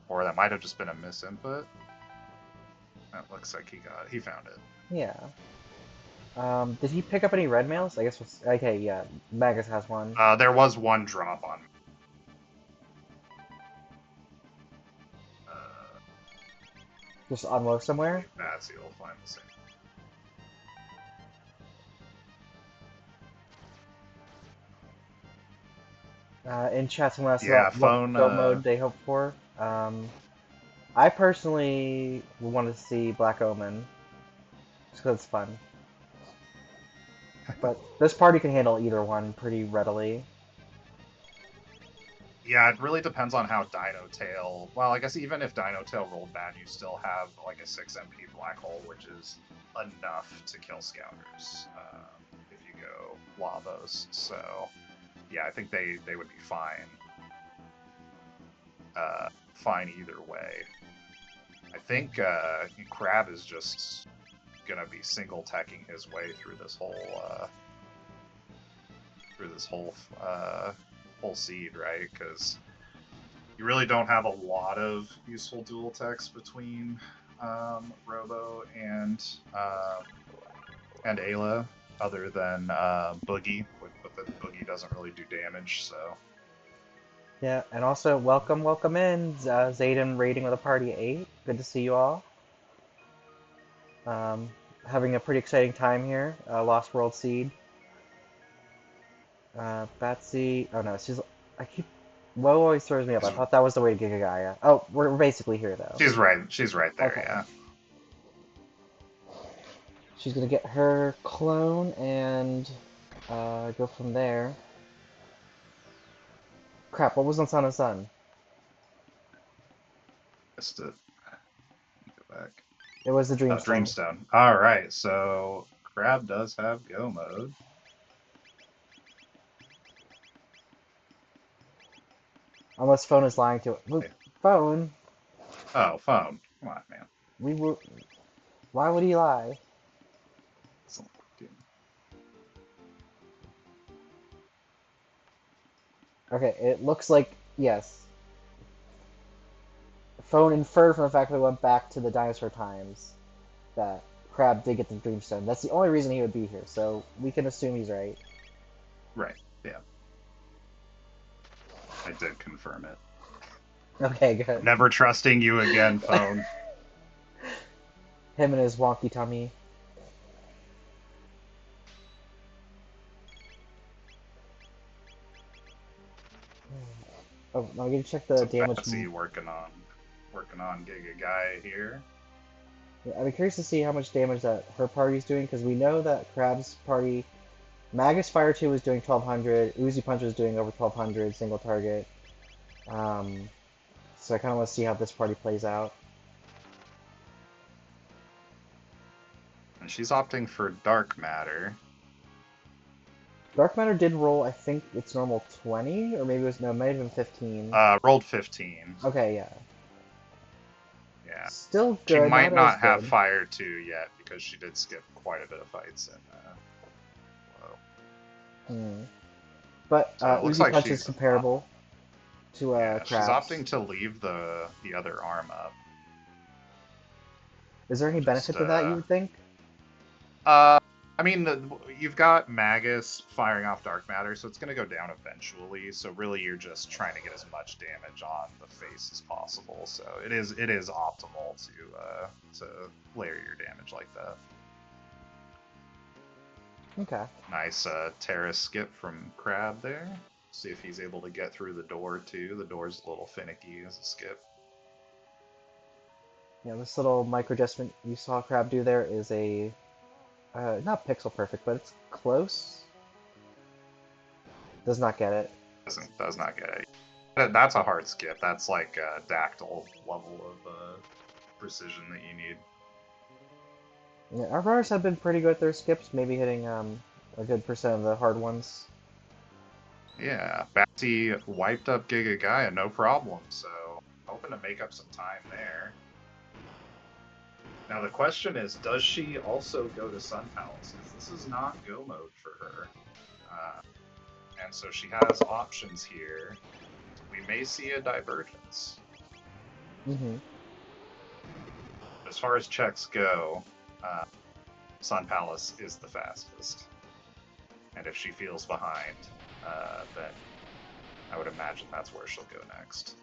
[SPEAKER 1] or that might have just been a misinput. That looks like he found it.
[SPEAKER 2] Yeah. Did he pick up any red mails? I guess. Okay, yeah. Magus has one.
[SPEAKER 1] There was one drop on.
[SPEAKER 2] Just on low somewhere.
[SPEAKER 1] Batsy will find the same.
[SPEAKER 2] In chat, someone asked
[SPEAKER 1] Yeah,
[SPEAKER 2] about
[SPEAKER 1] phone,
[SPEAKER 2] what go mode they hope for. I personally want to see Black Omen, just because it's fun. But this party can handle either one pretty readily.
[SPEAKER 1] Yeah, it really depends on how Dino Tail. Well, I guess even if Dino Tail rolled bad, you still have like a 6 MP black hole, which is enough to kill scouters if you go Lavos. So, yeah, I think they would be fine. Fine either way. I think Crab is just gonna be single teching his way through this whole seed, right? Because you really don't have a lot of useful dual techs between Robo and Ayla, other than Boogie, but the Boogie doesn't really do damage, so.
[SPEAKER 2] Yeah, and also welcome in, Zayden raiding with a party of 8. Good to see you all. Having a pretty exciting time here. Lost World Seed. Batsy. Oh no, Woe always throws me up. I thought that was the way to Giga Gaia. Oh, we're basically here though.
[SPEAKER 1] She's right there,
[SPEAKER 2] okay.
[SPEAKER 1] Yeah.
[SPEAKER 2] She's gonna get her clone and go from there. Crap, what was on Son of Sun?
[SPEAKER 1] Missed it. Go back.
[SPEAKER 2] It was the Dreamstone.
[SPEAKER 1] Dreamstone. Alright, so Crab does have go mode.
[SPEAKER 2] Unless Phone is lying to it.
[SPEAKER 1] Okay.
[SPEAKER 2] Phone?
[SPEAKER 1] Oh, Phone. Come on, man.
[SPEAKER 2] Why would he lie? Okay, it looks like, yes. Phone inferred from the fact that we went back to the dinosaur times that Crab did get the Dreamstone. That's the only reason he would be here, so we can assume he's right.
[SPEAKER 1] Right, yeah. I did confirm it.
[SPEAKER 2] Okay, good.
[SPEAKER 1] Never trusting you again, Phone.
[SPEAKER 2] Him and his wonky tummy. Oh, now we gotta check the damage.
[SPEAKER 1] Batsy working on Giga Gaia here.
[SPEAKER 2] Yeah, I'd be curious to see how much damage that her party's doing, because we know that Crab's party, Magus Fire 2 was doing 1200, Uzi Punch was doing over 1200 single target. So I kind of want to see how this party plays out.
[SPEAKER 1] And she's opting for Dark Matter.
[SPEAKER 2] Dark Matter did roll, I think it's normal 20, or maybe it was, no, it might have been 15.
[SPEAKER 1] Rolled 15.
[SPEAKER 2] Okay, yeah.
[SPEAKER 1] Yeah.
[SPEAKER 2] Still
[SPEAKER 1] She
[SPEAKER 2] good,
[SPEAKER 1] might
[SPEAKER 2] not as
[SPEAKER 1] not have
[SPEAKER 2] good.
[SPEAKER 1] Fire 2 yet, because she did skip quite a bit of fights in WoW.
[SPEAKER 2] But
[SPEAKER 1] So it looks
[SPEAKER 2] Oozy
[SPEAKER 1] like
[SPEAKER 2] Punch is
[SPEAKER 1] she's
[SPEAKER 2] comparable to
[SPEAKER 1] she's
[SPEAKER 2] Crab's.
[SPEAKER 1] opting to leave the other arm up.
[SPEAKER 2] Is there any benefit to that, you would think?
[SPEAKER 1] I mean, you've got Magus firing off Dark Matter, so it's going to go down eventually. So really, you're just trying to get as much damage on the face as possible. So it is optimal to layer your damage like that.
[SPEAKER 2] Okay.
[SPEAKER 1] Nice terrace skip from Crab there. See if he's able to get through the door too. The door's a little finicky as a skip.
[SPEAKER 2] Yeah, this little micro adjustment you saw Crab do there is a not pixel perfect, but it's close. Does not get it.
[SPEAKER 1] Does not get it. That's a hard skip. That's like a dactyl level of precision that you need.
[SPEAKER 2] Yeah, our runners have been pretty good at their skips, maybe hitting a good percent of the hard ones.
[SPEAKER 1] Yeah, Batsy wiped up Giga Gaia, no problem, so hoping to make up some time there. Now the question is, does she also go to Sun Palace? Because this is not go mode for her. And so she has options here. We may see a divergence. As far as checks go, Sun Palace is the fastest. And if she feels behind, then I would imagine that's where she'll go next.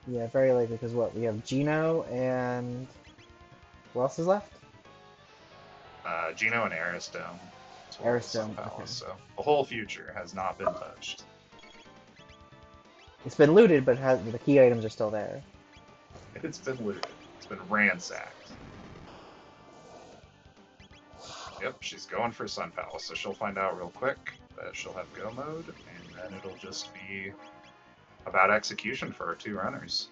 [SPEAKER 2] Yeah, very likely, because what? We have Gino and... Who else is left?
[SPEAKER 1] Gino and Aristome.
[SPEAKER 2] Aristome,
[SPEAKER 1] Palace,
[SPEAKER 2] okay.
[SPEAKER 1] so the whole future has not been touched.
[SPEAKER 2] It's been looted, but the key items are still there.
[SPEAKER 1] It's been looted. It's been ransacked. Yep, she's going for Sun Palace, so she'll find out real quick that she'll have go mode, and then it'll just be about execution for our two runners.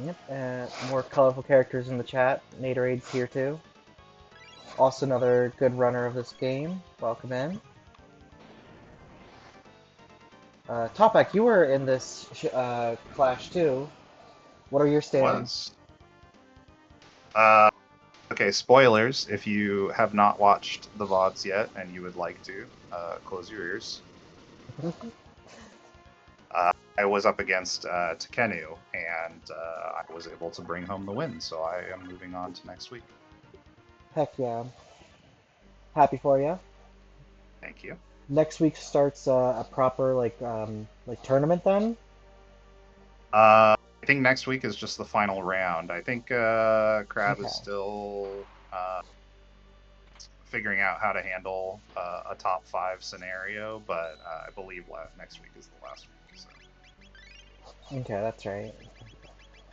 [SPEAKER 2] Yep, more colorful characters in the chat. Naderade's here too. Also another good runner of this game. Welcome in. TautPack, you were in this clash too. What are your standings?
[SPEAKER 1] Okay, spoilers. If you have not watched the VODs yet and you would like to, close your ears. I was up against Takenu, and I was able to bring home the win, so I am moving on to next week.
[SPEAKER 2] Heck yeah. Happy for you.
[SPEAKER 1] Thank you.
[SPEAKER 2] Next week starts a proper like tournament then?
[SPEAKER 1] I think next week is just the final round. I think Crab is still figuring out how to handle a top 5 scenario, but I believe next week is the last week. So.
[SPEAKER 2] Okay, that's right.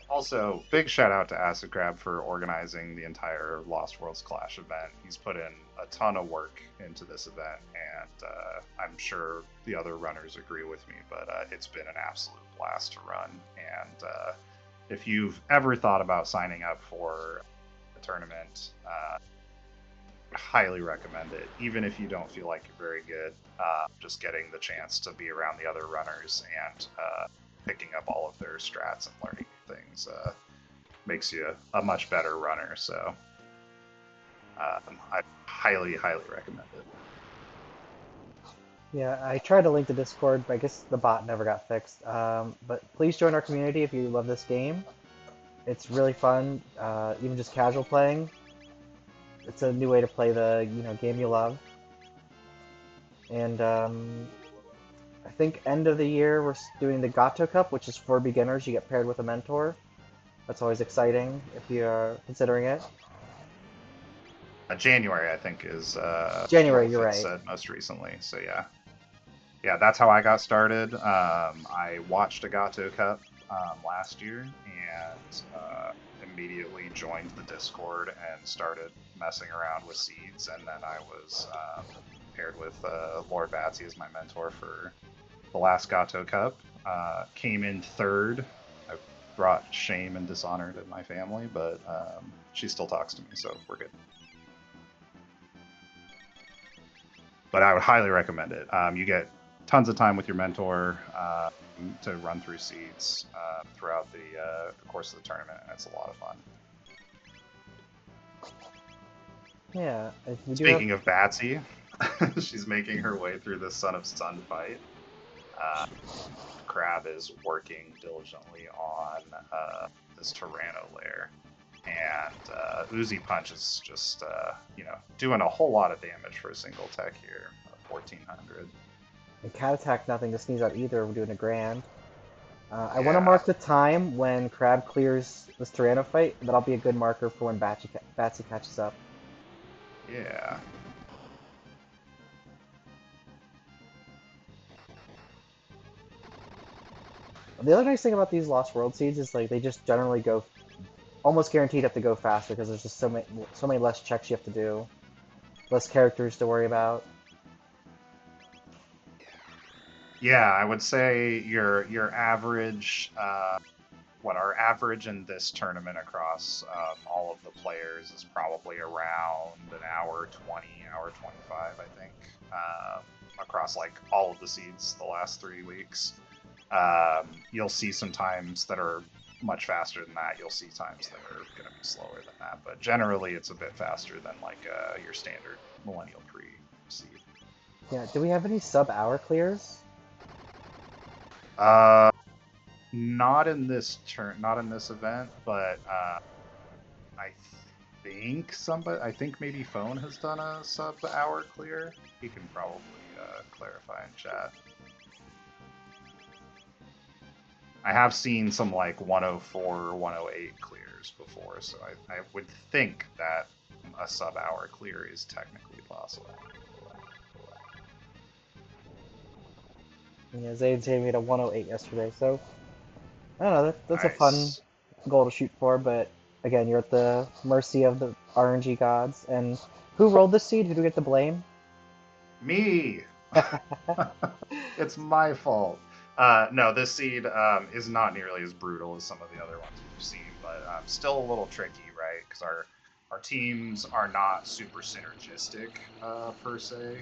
[SPEAKER 1] Also, big shout out to Acidcrab for organizing the entire Lost Worlds Clash event. He's put in a ton of work into this event, and I'm sure the other runners agree with me, but it's been an absolute blast to run. And if you've ever thought about signing up for a tournament, highly recommend it. Even if you don't feel like you're very good, just getting the chance to be around the other runners and picking up all of their strats and learning things makes you a much better runner. So I highly recommend it.
[SPEAKER 2] Yeah, I tried to link the Discord, but I guess the bot never got fixed. But please join our community if you love this game. It's really fun, even just casual playing. It's a new way to play the game you love. And I think end of the year we're doing the Gato Cup, which is for beginners. You get paired with a mentor. That's always exciting if you are considering it.
[SPEAKER 1] January, I think, is
[SPEAKER 2] January. You're right.
[SPEAKER 1] Said most recently. So yeah, that's how I got started. I watched a Gato Cup last year and immediately joined the Discord and started messing around with seeds. And then I was paired with lordbatsy as my mentor for the last Gato Cup. Came in third. I brought shame and dishonor to my family, but she still talks to me, so we're good. but I would highly recommend it. You get tons of time with your mentor to run through seeds throughout the course of the tournament, and it's a lot of fun.
[SPEAKER 2] Yeah.
[SPEAKER 1] Speaking of Batsy, she's making her way through the Son of Sun fight. Crab is working diligently on this Tyranno lair, and Uzi Punch is just doing a whole lot of damage for a single tech here, 1400.
[SPEAKER 2] And Cat Attack, nothing to sneeze at either. We're doing a grand. I want to mark the time when Crab clears this Tyranno fight. That'll be a good marker for when Batsy catches up.
[SPEAKER 1] Yeah.
[SPEAKER 2] The other nice thing about these Lost World seeds is like they just generally go almost guaranteed have to go faster because there's just so many less checks you have to do, less characters to worry about.
[SPEAKER 1] Yeah, I would say your average, our average in this tournament across all of the players is probably around an hour 20, hour 25, I think, across like all of the seeds the last 3 weeks. You'll see some times that are much faster than that. You'll see times that are going to be slower than that, but generally it's a bit faster than like your standard Millennial Pre seed.
[SPEAKER 2] Yeah. Do we have any sub-hour clears?
[SPEAKER 1] Not in this event, but I think maybe Phone has done a sub-hour clear. He can probably clarify in chat. I have seen some like 104 or 108 clears before, so I would think that a sub-hour clear is technically possible.
[SPEAKER 2] Yeah, Zayd made a 108 yesterday, so I don't know. That's
[SPEAKER 1] Nice.
[SPEAKER 2] a fun goal to shoot for, but again, you're at the mercy of the RNG gods. And who rolled this seed? Who do we get to blame?
[SPEAKER 1] Me. It's my fault. No, this seed is not nearly as brutal as some of the other ones we've seen, but still a little tricky, right? Because our teams are not super synergistic per se.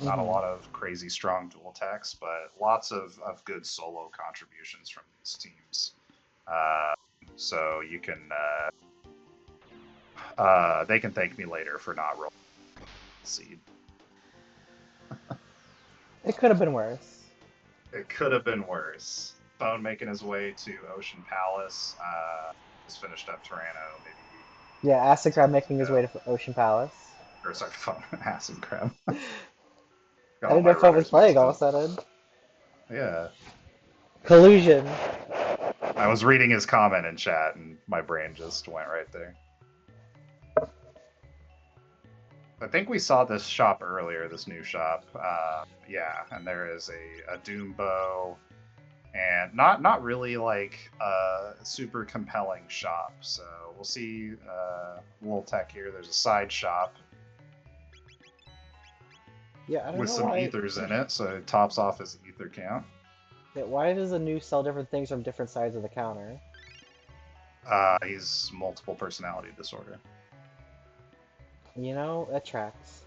[SPEAKER 1] Not a lot of crazy strong dual techs, but lots of good solo contributions from these teams. So you can they can thank me later for not rolling seed.
[SPEAKER 2] It could have been worse.
[SPEAKER 1] It could have been worse. Bone making his way to Ocean Palace. Just finished up Tyranno, maybe.
[SPEAKER 2] Yeah, Acidcrab making his way to Ocean Palace.
[SPEAKER 1] Or sorry, Acidcrab.
[SPEAKER 2] I didn't know if I was playing all of a sudden.
[SPEAKER 1] Yeah.
[SPEAKER 2] Collusion.
[SPEAKER 1] I was reading his comment in chat, and my brain just went right there. I think we saw this shop earlier, this new shop. Yeah, and there is a Doom Bow, and not really like a super compelling shop. So we'll see a little tech here. There's a side shop.
[SPEAKER 2] Yeah, I don't
[SPEAKER 1] with
[SPEAKER 2] know
[SPEAKER 1] some
[SPEAKER 2] why.
[SPEAKER 1] ethers in it, so it tops off his ether count.
[SPEAKER 2] Yeah, why does the new sell different things from different sides of the counter?
[SPEAKER 1] He's multiple personality disorder.
[SPEAKER 2] You know, that tracks.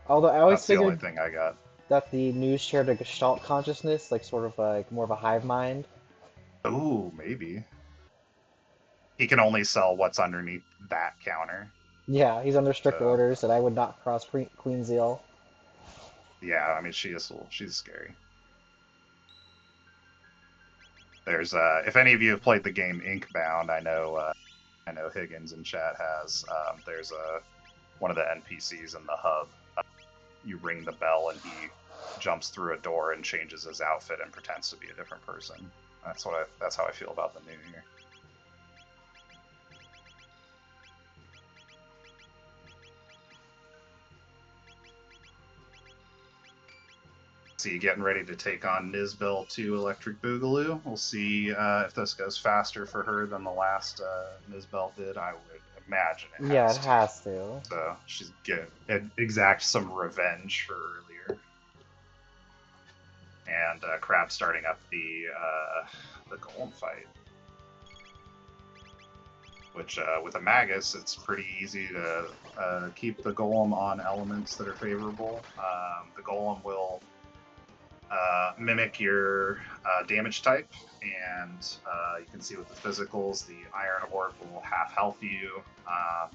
[SPEAKER 2] Although I always
[SPEAKER 1] That's the
[SPEAKER 2] figured
[SPEAKER 1] only thing I got.
[SPEAKER 2] that the news shared a Gestalt consciousness, like sort of like more of a hive mind.
[SPEAKER 1] Ooh, maybe. He can only sell what's underneath that counter.
[SPEAKER 2] Yeah, he's under strict orders that I would not cross Queen Zeal.
[SPEAKER 1] Yeah, I mean she's scary. There's if any of you have played the game Inkbound, I know Higgins in chat has. There's one of the NPCs in the hub. You ring the bell and he jumps through a door and changes his outfit and pretends to be a different person. That's how I feel about the new year. See, getting ready to take on Nizbel 2 Electric Boogaloo. We'll see if this goes faster for her than the last Nizbel did. I would imagine it has
[SPEAKER 2] it has to.
[SPEAKER 1] So she's exact some revenge for earlier. And Crab starting up the golem fight. which with a Magus, it's pretty easy to keep the Golem on elements that are favorable. The Golem will mimic your damage type, and you can see with the physicals, the Iron Orb will half health you.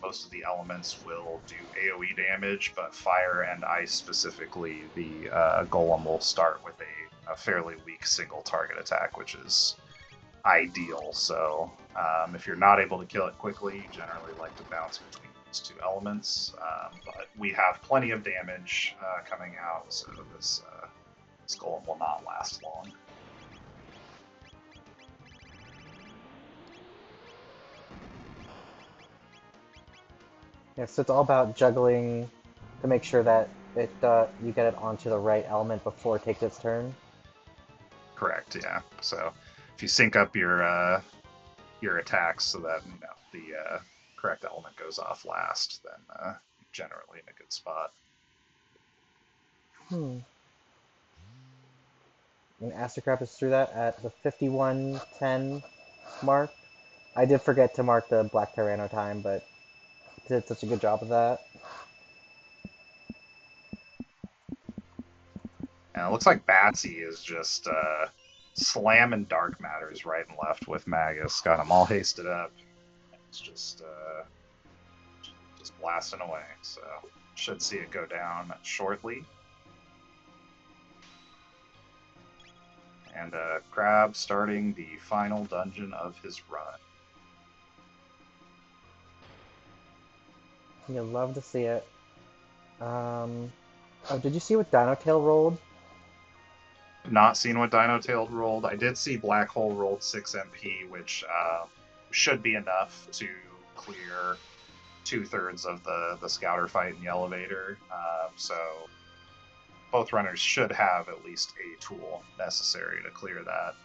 [SPEAKER 1] Most of the elements will do AoE damage, but fire and ice specifically, the Golem will start with a fairly weak single target attack, which is ideal. So if you're not able to kill it quickly, you generally like to bounce between these two elements. But we have plenty of damage coming out, so this Golem will not last long.
[SPEAKER 2] Yeah, so it's all about juggling to make sure that you get it onto the right element before it takes its turn.
[SPEAKER 1] Correct. Yeah. So if you sync up your attacks so that the correct element goes off last, then you're generally in a good spot.
[SPEAKER 2] And Acidcrab is through that at the 51:10 mark. I did forget to mark the Black Tyranno time, but did such a good job of that.
[SPEAKER 1] And it looks like Batsy is just slamming dark matters right and left with Magus. Got them all hasted up. It's just blasting away. So should see it go down shortly. And Crab starting the final dungeon of his run.
[SPEAKER 2] You'll love to see it. Oh, did you see what Dino Tail rolled?
[SPEAKER 1] Not seen what Dino Tail rolled. I did see Black Hole rolled 6 MP, which should be enough to clear 2/3 of the scouter fight in the elevator. So both runners should have at least a tool necessary to clear that.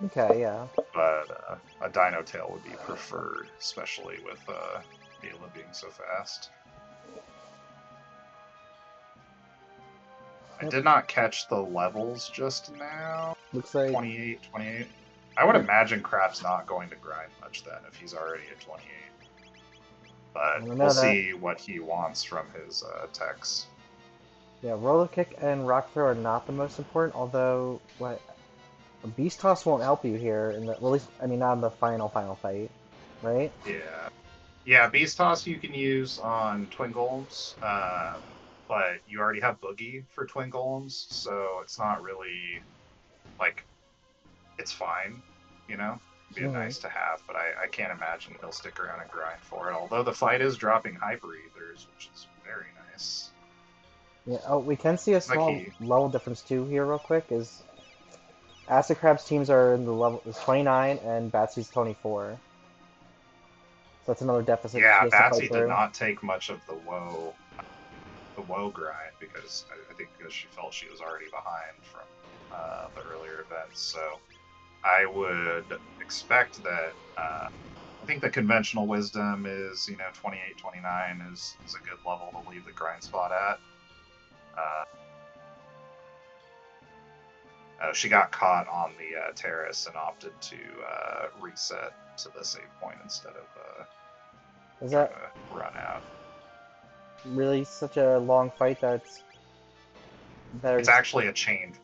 [SPEAKER 2] Okay, yeah.
[SPEAKER 1] But a Dino Tail would be preferred, especially with Gala being so fast. I did not catch the levels just now.
[SPEAKER 2] Looks like
[SPEAKER 1] 28. I would imagine Crab's not going to grind much then if he's already at 28. But we'll see what he wants from his techs.
[SPEAKER 2] Yeah, roller kick and rock throw are not the most important, although a beast toss won't help you here in the, well, at least I mean not in the final fight, right?
[SPEAKER 1] Yeah, beast toss you can use on twin golems, but you already have boogie for twin golems, so it's not really like it's fine, you know. It'd be nice to have, but I can't imagine he'll stick around and grind for it. Although the fight is dropping hyper ethers, which is very nice.
[SPEAKER 2] Yeah. Oh, we can see a small level difference too here, real quick. Is Acidcrab's teams are in the level is 29 and Batsy's 24. So that's another deficit.
[SPEAKER 1] Yeah, Batsy did not take much of the woe grind because I think because she felt she was already behind from the earlier events. So I would expect that. I think the conventional wisdom is 28, 29 is a good level to leave the grind spot at. She got caught on the terrace and opted to reset to the save point instead of run out.
[SPEAKER 2] Really such a long fight that's
[SPEAKER 1] it's actually a chain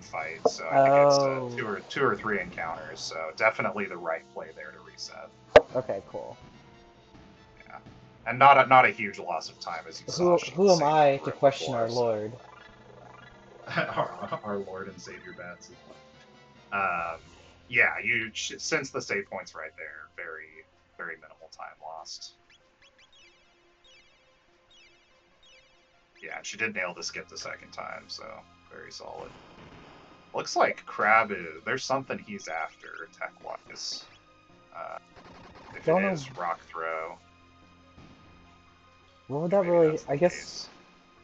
[SPEAKER 1] fight, so I think it's two or three encounters, so definitely the right play there to reset.
[SPEAKER 2] Okay, cool.
[SPEAKER 1] Yeah, and not a huge loss of time as you saw.
[SPEAKER 2] Who am I to question our Lord?
[SPEAKER 1] our Lord and Savior Batsy. Yeah, since the save point's right there, very, very minimal time lost. Yeah, and she did nail the skip the second time, so very solid. Looks like Crab there's something he's after tech-wise. If it is rock throw.
[SPEAKER 2] What would that really? I guess.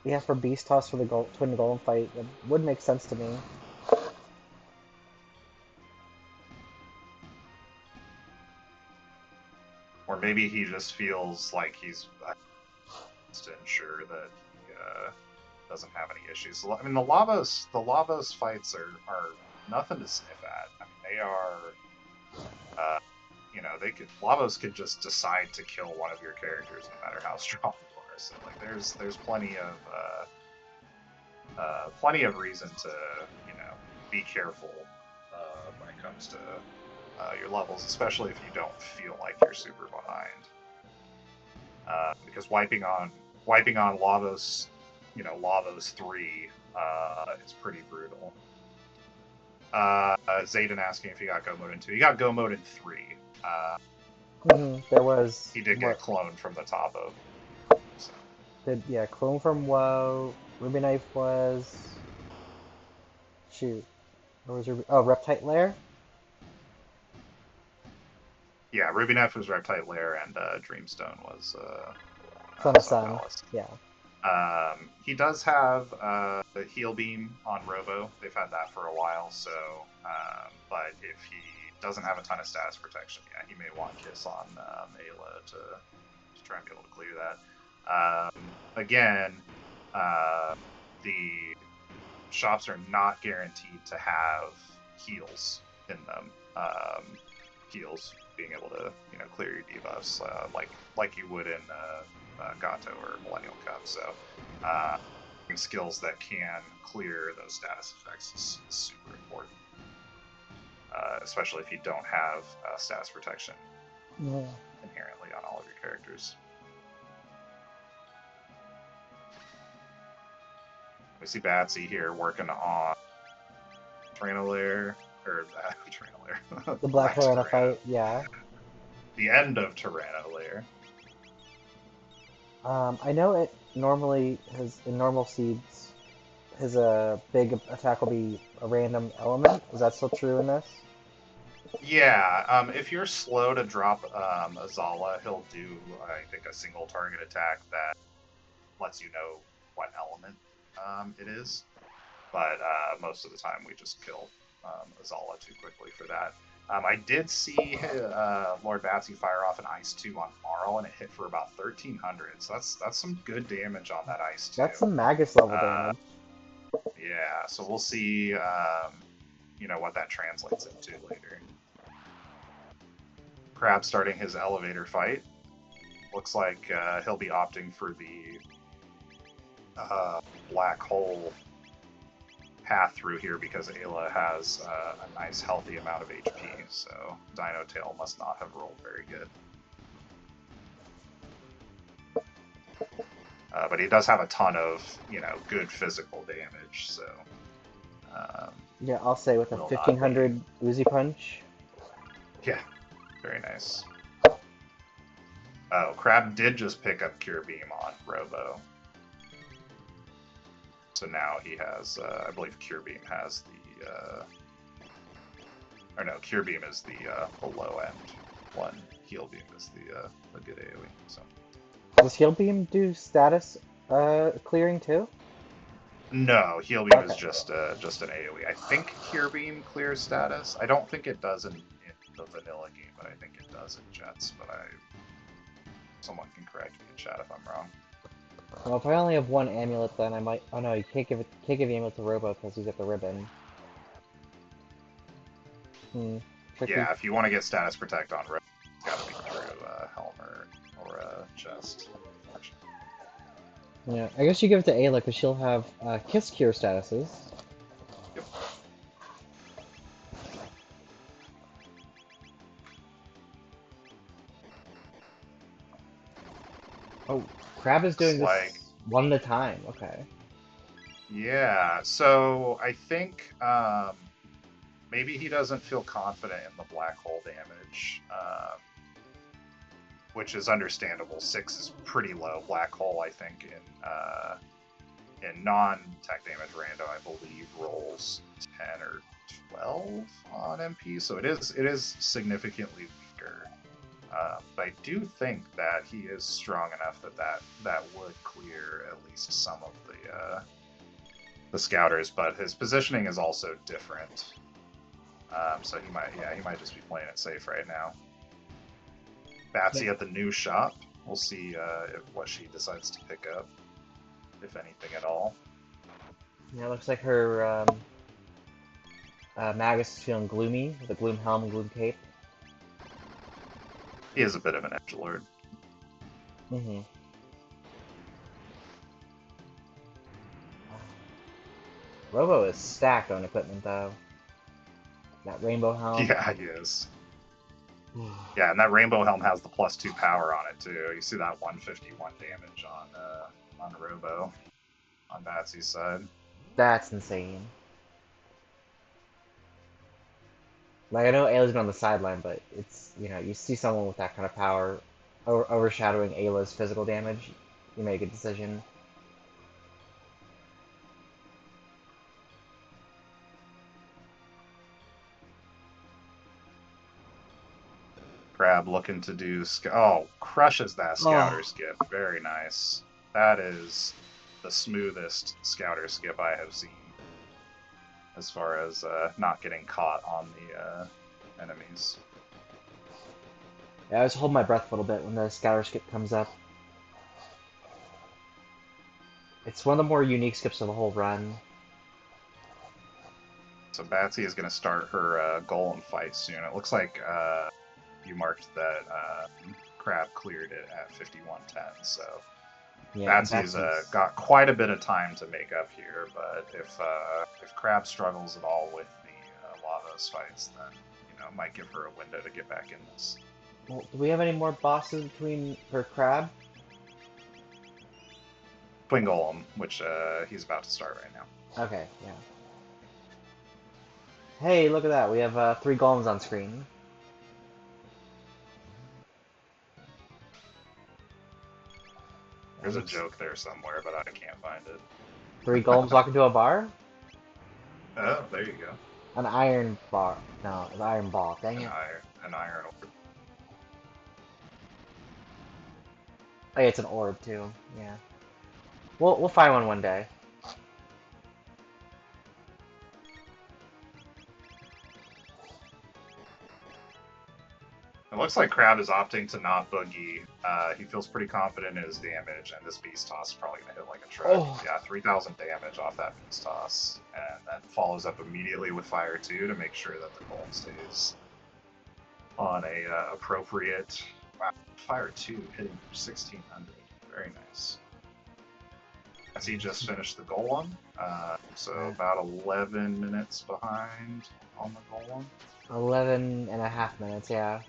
[SPEAKER 2] Yeah, for beast toss for the twin golem fight, that would make sense to me.
[SPEAKER 1] Or maybe he just feels like he's to ensure that he doesn't have any issues. I mean, the Lavos fights are nothing to sniff at. I mean, they are, you know, Lavos could just decide to kill one of your characters no matter how strong you are. So like there's plenty of reason to, you know, be careful when it comes to your levels, especially if you don't feel like you're super behind. Because wiping on Lavos, you know, Lavos 3 is pretty brutal. Zayden asking if he got Go Mode in 2. He got Go Mode in 3.
[SPEAKER 2] There was...
[SPEAKER 1] He did get cloned from the top of. So.
[SPEAKER 2] Clone from WoW. Ruby Knife was... Shoot. What was Ruby... Oh, Reptite Lair?
[SPEAKER 1] Yeah, Ruby Knife was Reptite Lair, and Dreamstone was...
[SPEAKER 2] Son of Sun. Yeah.
[SPEAKER 1] He does have the Heal Beam on Robo. They've had that for a while, so... but if he doesn't have a ton of status protection, yeah, he may want Kiss on Ayla to try and be able to clear that. Again, the shops are not guaranteed to have heals in them. Heals being able to, you know, clear your debuffs like you would in Gato or Millennial Cup. So skills that can clear those status effects is super important, especially if you don't have status protection inherently on all of your characters. We see Batsy here working on Tyranno or Tyranno
[SPEAKER 2] the Black Tyranno fight, yeah.
[SPEAKER 1] The end of Tyranno Lair.
[SPEAKER 2] I know it normally in normal seeds, his big attack will be a random element. Is that still true in this?
[SPEAKER 1] Yeah, if you're slow to drop Azala, he'll do, I think, a single target attack that lets you know what element it is. But most of the time we just kill Azala too quickly for that. I did see Lord Batsy fire off an Ice 2 on Marl, and it hit for about 1,300. So that's some good damage on that Ice 2.
[SPEAKER 2] That's some Magus level damage.
[SPEAKER 1] Yeah, so we'll see, you know, what that translates into later. Crab starting his elevator fight. Looks like he'll be opting for the black hole path through here because Ayla has a nice healthy amount of HP, so Dino Tail must not have rolled very good. But he does have a ton of, you know, good physical damage, so...
[SPEAKER 2] yeah, I'll say with a 1,500 Uzi Punch.
[SPEAKER 1] Yeah, very nice. Oh, Crab did just pick up Cure Beam on Robo. So now he has, I believe Cure Beam has the, or no, Cure Beam is the low end one. Heal Beam is the good AoE. So.
[SPEAKER 2] Does Heal Beam do status clearing too?
[SPEAKER 1] No, Heal Beam is just an AoE. I think Cure Beam clears status. I don't think it does in the vanilla game, but I think it does in Jets. But someone can correct me in chat if I'm wrong.
[SPEAKER 2] Well, if I only have one amulet, then I might. Oh no, you can't give the amulet to Robo because he's got the ribbon. Tricky.
[SPEAKER 1] Yeah, if you want to get status protect on Robo, it's got to be through Helm or Chest.
[SPEAKER 2] Yeah, I guess you give it to Ayla because she'll have Kiss Cure statuses.
[SPEAKER 1] Yep.
[SPEAKER 2] Oh, Crab is doing this one at a time. Okay.
[SPEAKER 1] Yeah, so I think maybe he doesn't feel confident in the black hole damage, which is understandable. 6 is pretty low. Black hole, I think, in non-tech damage rando, I believe rolls 10 or 12 on MP, so it is significantly weaker. But I do think that he is strong enough that would clear at least some of the scouters, but his positioning is also different. So he might just be playing it safe right now. Batsy at the new shop. We'll see what she decides to pick up, if anything at all.
[SPEAKER 2] Yeah, it looks like her Magus is feeling gloomy with a gloom helm and gloom cape.
[SPEAKER 1] He is a bit of an edgelord.
[SPEAKER 2] Mm-hmm. Robo is stacked on equipment, though. That rainbow helm.
[SPEAKER 1] Yeah, he is. Yeah, and that rainbow helm has the +2 power on it too. You see that 151 damage on Robo on Batsy's side.
[SPEAKER 2] That's insane. Like, I know Ayla's been on the sideline, but it's, you know, you see someone with that kind of power overshadowing Ayla's physical damage, you make a decision.
[SPEAKER 1] Crab looking to do... Oh, crushes that Scouter skip. Very nice. That is the smoothest Scouter skip I have seen. As far as not getting caught on the enemies.
[SPEAKER 2] Yeah, I just hold my breath a little bit when the Scouter skip comes up. It's one of the more unique skips of the whole run.
[SPEAKER 1] So Batsy is going to start her golem fight soon. It looks like you marked that Crab cleared it at 5110, so yeah, Batsy's got quite a bit of time to make up here, but if Crab struggles at all with the Lavos fights, then, you know, might give her a window to get back in this.
[SPEAKER 2] Well, do we have any more bosses for Crab?
[SPEAKER 1] Twin Golem, which he's about to start right now.
[SPEAKER 2] Okay, yeah. Hey, look at that. We have 3 golems on screen.
[SPEAKER 1] There's a joke there somewhere, but I can't find it.
[SPEAKER 2] 3 golems walk into a bar?
[SPEAKER 1] Oh, there you go.
[SPEAKER 2] An iron bar. No, an iron ball. Dang it.
[SPEAKER 1] An iron orb.
[SPEAKER 2] Oh, yeah, it's an orb, too. Yeah. We'll find one day.
[SPEAKER 1] It looks like Crab is opting to not boogie. He feels pretty confident in his damage, and this Beast Toss is probably going to hit like a truck. Oh. Yeah, 3,000 damage off that Beast Toss. And then follows up immediately with Fire 2 to make sure that the golem stays on a appropriate... Wow, Fire 2 hitting for 1,600. Very nice. As he just finished the golem, so about 11 minutes behind on the golem.
[SPEAKER 2] 11.5 minutes, yeah.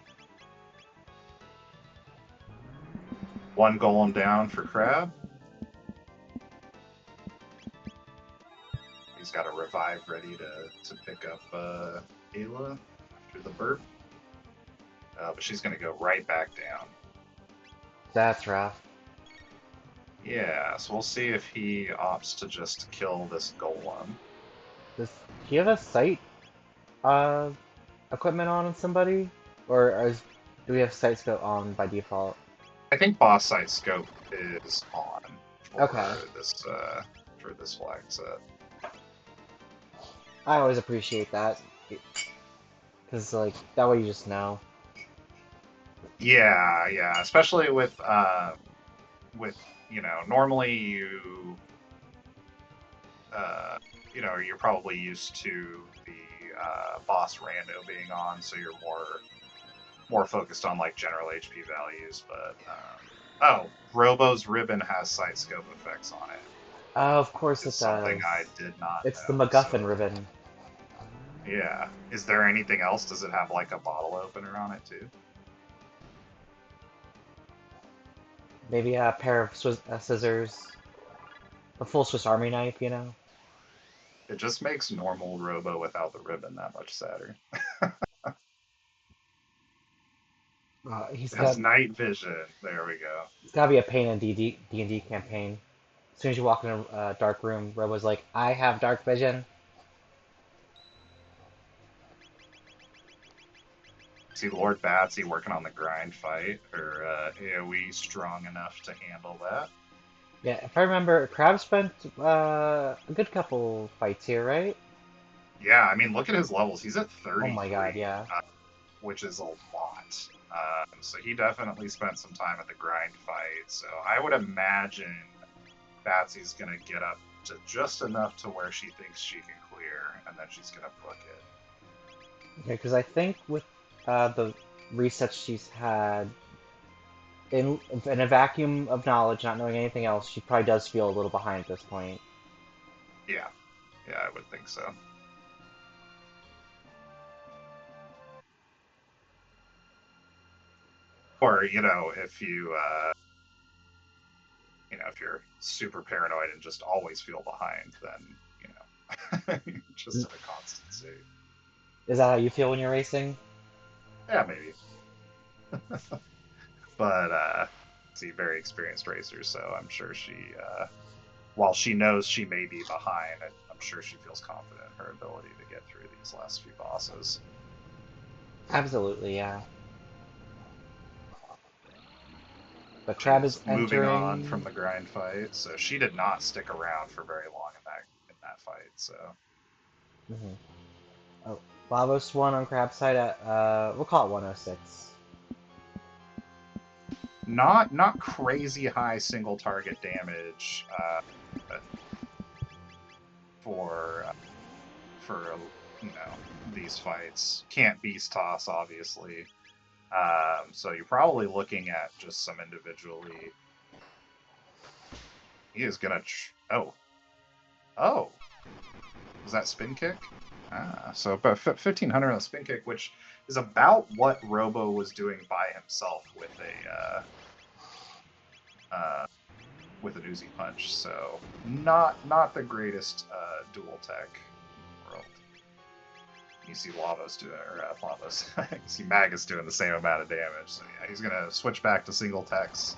[SPEAKER 1] 1 golem down for Crab. He's got a revive ready to pick up Ayla after the burp. But she's going to go right back down.
[SPEAKER 2] That's rough.
[SPEAKER 1] Yeah, so we'll see if he opts to just kill this golem.
[SPEAKER 2] Do you have a sight equipment on somebody? Or do we have sight scope on by default?
[SPEAKER 1] I think boss sight scope is on for this flag set.
[SPEAKER 2] I always appreciate that. Because, like, that way you just know.
[SPEAKER 1] Yeah, especially with you know, normally you know, you're probably used to the boss rando being on, so you're more focused on like general HP values. But oh, Robo's ribbon has sight scope effects on it.
[SPEAKER 2] Oh, of course it does.
[SPEAKER 1] Something I did not.
[SPEAKER 2] It's the MacGuffin ribbon.
[SPEAKER 1] Yeah. Is there anything else? Does it have like a bottle opener on it too?
[SPEAKER 2] Maybe a pair of scissors. A full Swiss Army knife, you know?
[SPEAKER 1] It just makes normal Robo without the ribbon that much sadder.
[SPEAKER 2] He's
[SPEAKER 1] has night vision. There we go.
[SPEAKER 2] It's gotta be a pain in D&D campaign. As soon as you walk in a dark room, Robo's like, I have dark vision.
[SPEAKER 1] See Lord Batsy working on the grind fight, or AoE strong enough to handle that.
[SPEAKER 2] Yeah, if I remember, Crab spent a good couple fights here, right?
[SPEAKER 1] Yeah, I mean, look at his levels. He's at 30.
[SPEAKER 2] Oh my god, yeah.
[SPEAKER 1] Which is a lot. So he definitely spent some time at the grind fight. So I would imagine Batsy's going to get up to just enough to where she thinks she can clear, and then she's going to book it.
[SPEAKER 2] Okay, because I think with the resets she's had, in a vacuum of knowledge, not knowing anything else, she probably does feel a little behind at this point.
[SPEAKER 1] Yeah, yeah, I would think so. Or, you know, if if you're super paranoid and just always feel behind, then, you're just in a constant state.
[SPEAKER 2] Is that how you feel when you're racing?
[SPEAKER 1] Yeah, maybe. But, see, very experienced racer, so I'm sure while she knows she may be behind, I'm sure she feels confident in her ability to get through these last few bosses.
[SPEAKER 2] Absolutely, yeah. But Crab
[SPEAKER 1] She's
[SPEAKER 2] is
[SPEAKER 1] moving on from
[SPEAKER 2] entering.
[SPEAKER 1] the grind fight, so she did not stick around for very long in that fight. So
[SPEAKER 2] Mm-hmm. Oh, Lavos won on Crab's side at we'll call it 106.
[SPEAKER 1] not crazy high single target damage for these fights. Can't beast toss obviously. So you're probably looking at just some individually. He is gonna. Oh, was that spin kick? So about 1500 on a spin kick, which is about what Robo was doing by himself with an Uzi punch. So not the greatest dual tech in the world. You see Lavos doing, or Lavos. You see Magus doing the same amount of damage. So yeah, he's gonna switch back to single techs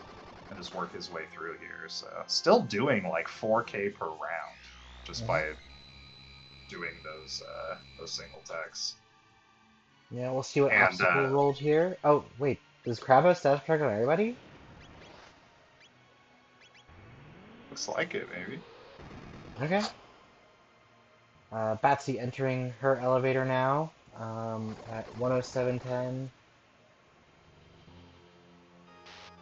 [SPEAKER 1] and just work his way through here. So still doing like 4K per round just by doing those single techs.
[SPEAKER 2] Yeah, we'll see what obstacle rolled here. Oh, wait, does Crab have status track on everybody?
[SPEAKER 1] Looks like it, maybe.
[SPEAKER 2] Okay. Batsy entering her elevator now at 107.10.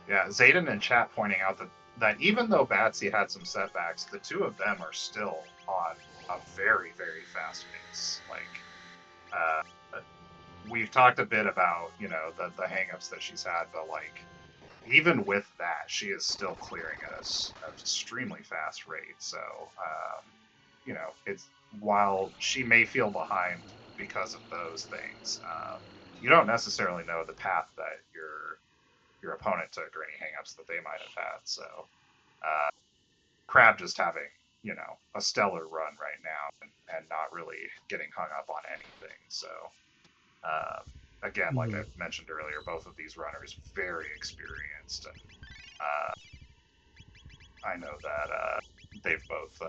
[SPEAKER 1] Yeah, Zayden in chat pointing out that even though Batsy had some setbacks, the two of them are still on a very, very fast pace. Like, we've talked a bit about, the hangups that she's had, but like, even with that, she is still clearing at an extremely fast rate. So, it's while she may feel behind because of those things, you don't necessarily know the path that your opponent took or any hangups that they might have had. So, Crab just having a stellar run right now and not really getting hung up on anything. So, again, like I mentioned earlier, both of these runners very experienced, and I know that they've both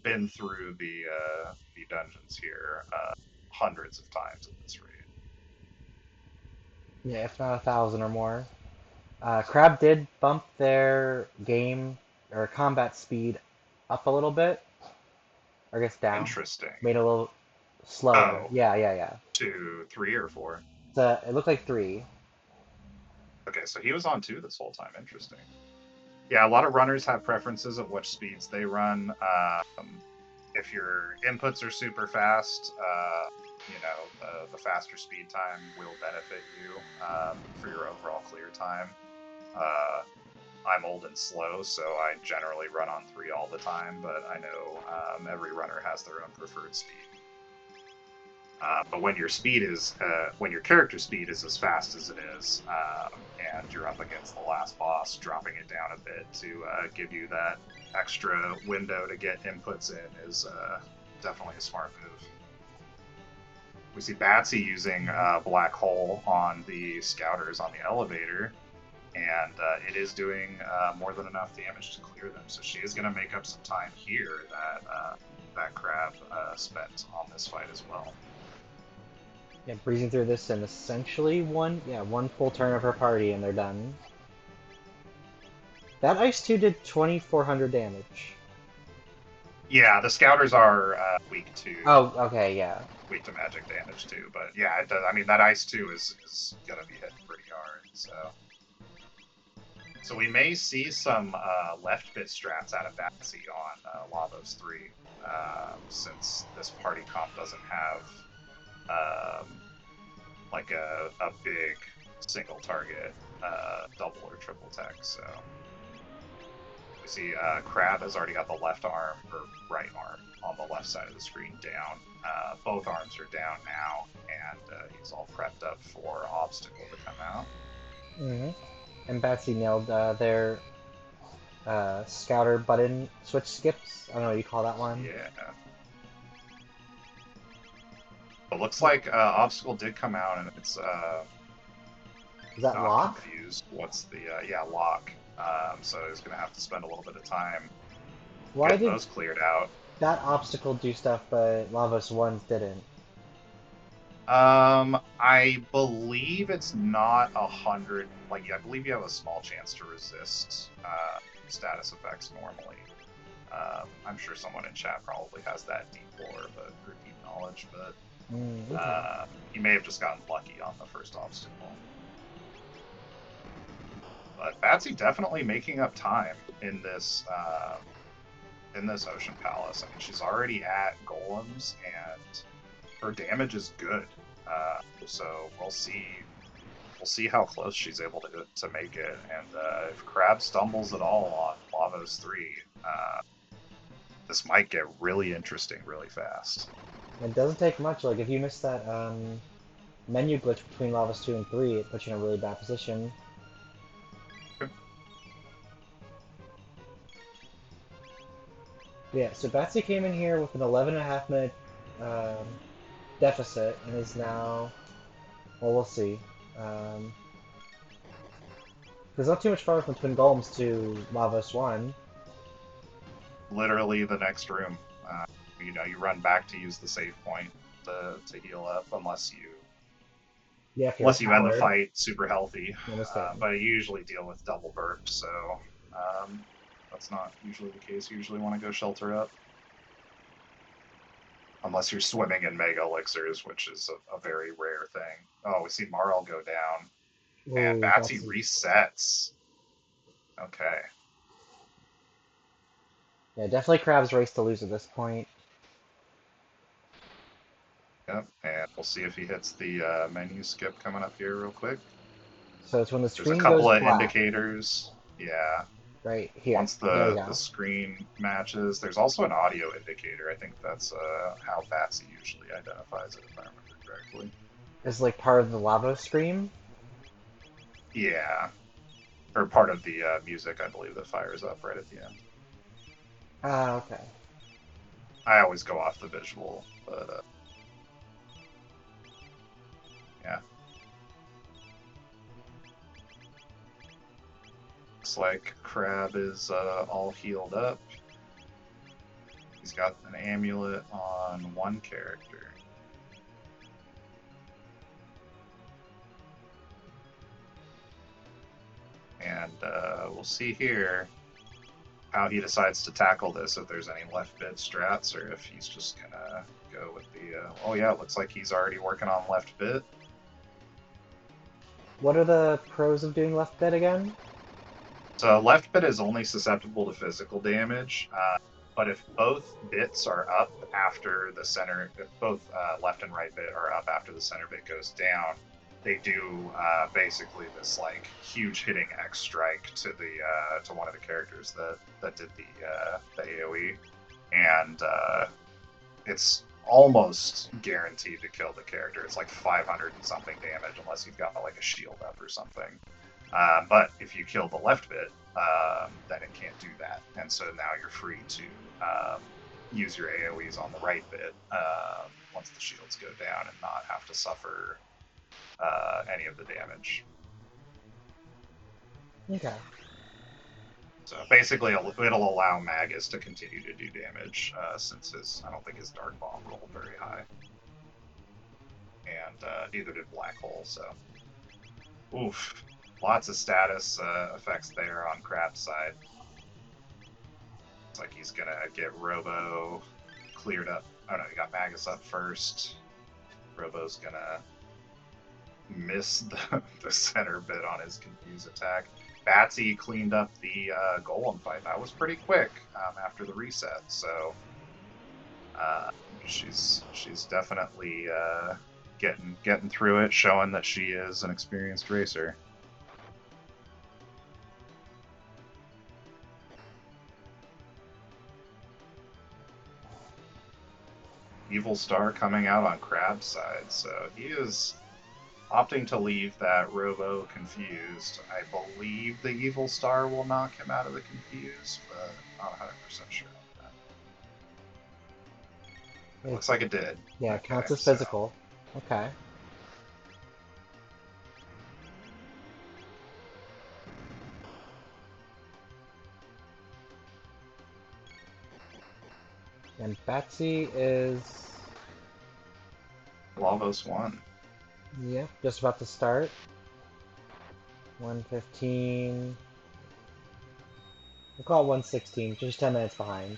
[SPEAKER 1] been through the dungeons here hundreds of times at this rate.
[SPEAKER 2] Yeah, if not 1,000 or more. Crab did bump their game or combat speed up a little bit. Or I guess down.
[SPEAKER 1] Interesting.
[SPEAKER 2] Made it a little slower.
[SPEAKER 1] Oh,
[SPEAKER 2] Yeah.
[SPEAKER 1] to 3 or 4?
[SPEAKER 2] It looked like 3.
[SPEAKER 1] Okay, so he was on 2 this whole time. Interesting. Yeah, a lot of runners have preferences of which speeds they run. If your inputs are super fast, the faster speed time will benefit you for your overall clear time. I'm old and slow, so I generally run on 3 all the time, but I know every runner has their own preferred speed. But when your character speed is as fast as it is, and you're up against the last boss, dropping it down a bit to give you that extra window to get inputs in is definitely a smart move. We see Batsy using Black Hole on the scouters on the elevator, and it is doing more than enough damage to clear them. So she is going to make up some time here that Crab spent on this fight as well.
[SPEAKER 2] Yeah, breezing through this in essentially one full turn of her party and they're done. That Ice 2 did 2,400 damage.
[SPEAKER 1] Yeah, the Scouters are weak to...
[SPEAKER 2] Oh, okay, yeah.
[SPEAKER 1] Weak to magic damage too, but yeah, it does. I mean, that Ice 2 is going to be hitting pretty hard, So we may see some left bit strats out of Batsy on Lavos 3, since this party comp doesn't have like a big single target double or triple tech. So we see Crab has already got the left arm or right arm on the left side of the screen down. Both arms are down now, and he's all prepped up for obstacle to come out.
[SPEAKER 2] Mm-hmm. And Batsy nailed their scouter button switch skips. I don't know what you call that one.
[SPEAKER 1] Yeah. It looks like obstacle did come out, and it's
[SPEAKER 2] Is that
[SPEAKER 1] not
[SPEAKER 2] lock?
[SPEAKER 1] confused. What's the lock? So he's gonna have to spend a little bit of time
[SPEAKER 2] Why
[SPEAKER 1] getting
[SPEAKER 2] did
[SPEAKER 1] those cleared out.
[SPEAKER 2] that obstacle do stuff, but Lavos ones didn't?
[SPEAKER 1] I believe it's not 100. Like, I believe you have a small chance to resist status effects normally. I'm sure someone in chat probably has that deep lore, or deep knowledge, but
[SPEAKER 2] Okay.
[SPEAKER 1] you may have just gotten lucky on the first obstacle. But Batsy definitely making up time in this Ocean Palace. I mean, she's already at golems, and her damage is good. So we'll see how close she's able to make it. And if Crab stumbles at all on Lavos 3, this might get really interesting really fast.
[SPEAKER 2] It doesn't take much. Like, if you miss that menu glitch between Lavos 2 and 3, it puts you in a really bad position. Yeah, so Batsy came in here with an 11.5 minute deficit and is now, well, we'll see. There's not too much far from Twin Golems to Lavos 1.
[SPEAKER 1] Literally the next room. You run back to use the save point to heal up, unless you end the fight super healthy. But you usually deal with double burp, so that's not usually the case. You usually want to go shelter up. Unless you're swimming in mega elixirs, which is a very rare thing. Oh, we see Marl go down.
[SPEAKER 2] Ooh,
[SPEAKER 1] and Batsy resets. Okay.
[SPEAKER 2] Yeah, definitely Crab's race to lose at this point.
[SPEAKER 1] Yep, and we'll see if he hits the menu skip coming up here real quick.
[SPEAKER 2] So it's when the screen
[SPEAKER 1] There's a couple
[SPEAKER 2] goes
[SPEAKER 1] of
[SPEAKER 2] black.
[SPEAKER 1] Indicators. Yeah.
[SPEAKER 2] Right here.
[SPEAKER 1] Once the screen matches, there's also an audio indicator. I think that's how Batsy usually identifies it, if I remember correctly.
[SPEAKER 2] Is like part of the lava stream?
[SPEAKER 1] Yeah. Or part of the music, I believe, that fires up right at the end.
[SPEAKER 2] Ah, okay.
[SPEAKER 1] I always go off the visual, but yeah. Looks like Crab is all healed up. He's got an amulet on one character. And we'll see here how he decides to tackle this, if there's any left bit strats, or if he's just gonna go with the oh yeah, it looks like he's already working on left bit.
[SPEAKER 2] What are the pros of doing left bit again?
[SPEAKER 1] So left bit is only susceptible to physical damage, but if both bits are up after the center, if both left and right bit are up after the center bit goes down, they do basically this like huge hitting X strike to one of the characters that did the AOE, and it's almost guaranteed to kill the character. It's like 500 and something damage unless you've got like a shield up or something. But if you kill the left bit, then it can't do that, and so now you're free to use your AoEs on the right bit once the shields go down and not have to suffer any of the damage.
[SPEAKER 2] Okay.
[SPEAKER 1] So basically, it'll allow Magus to continue to do damage since I don't think his Dark Bomb rolled very high, and neither did Black Hole. So, oof, lots of status effects there on Crab's side. It's like he's gonna get Robo cleared up. Oh no, he got Magus up first. Robo's gonna miss the center bit on his Confuse attack. Batsy cleaned up the Golem fight. That was pretty quick after the reset, so she's definitely getting through it, showing that she is an experienced racer. Evil Star coming out on Crab's side, so he is opting to leave that Robo confused. I believe the Evil Star will knock him out of the confused, but not 100% sure on that. Looks like it did.
[SPEAKER 2] Yeah, it counts as physical. Okay. And Batsy is...
[SPEAKER 1] Lavos 1.
[SPEAKER 2] Yep, just about to start. 1:15. We'll call it 1:16, just 10 minutes behind.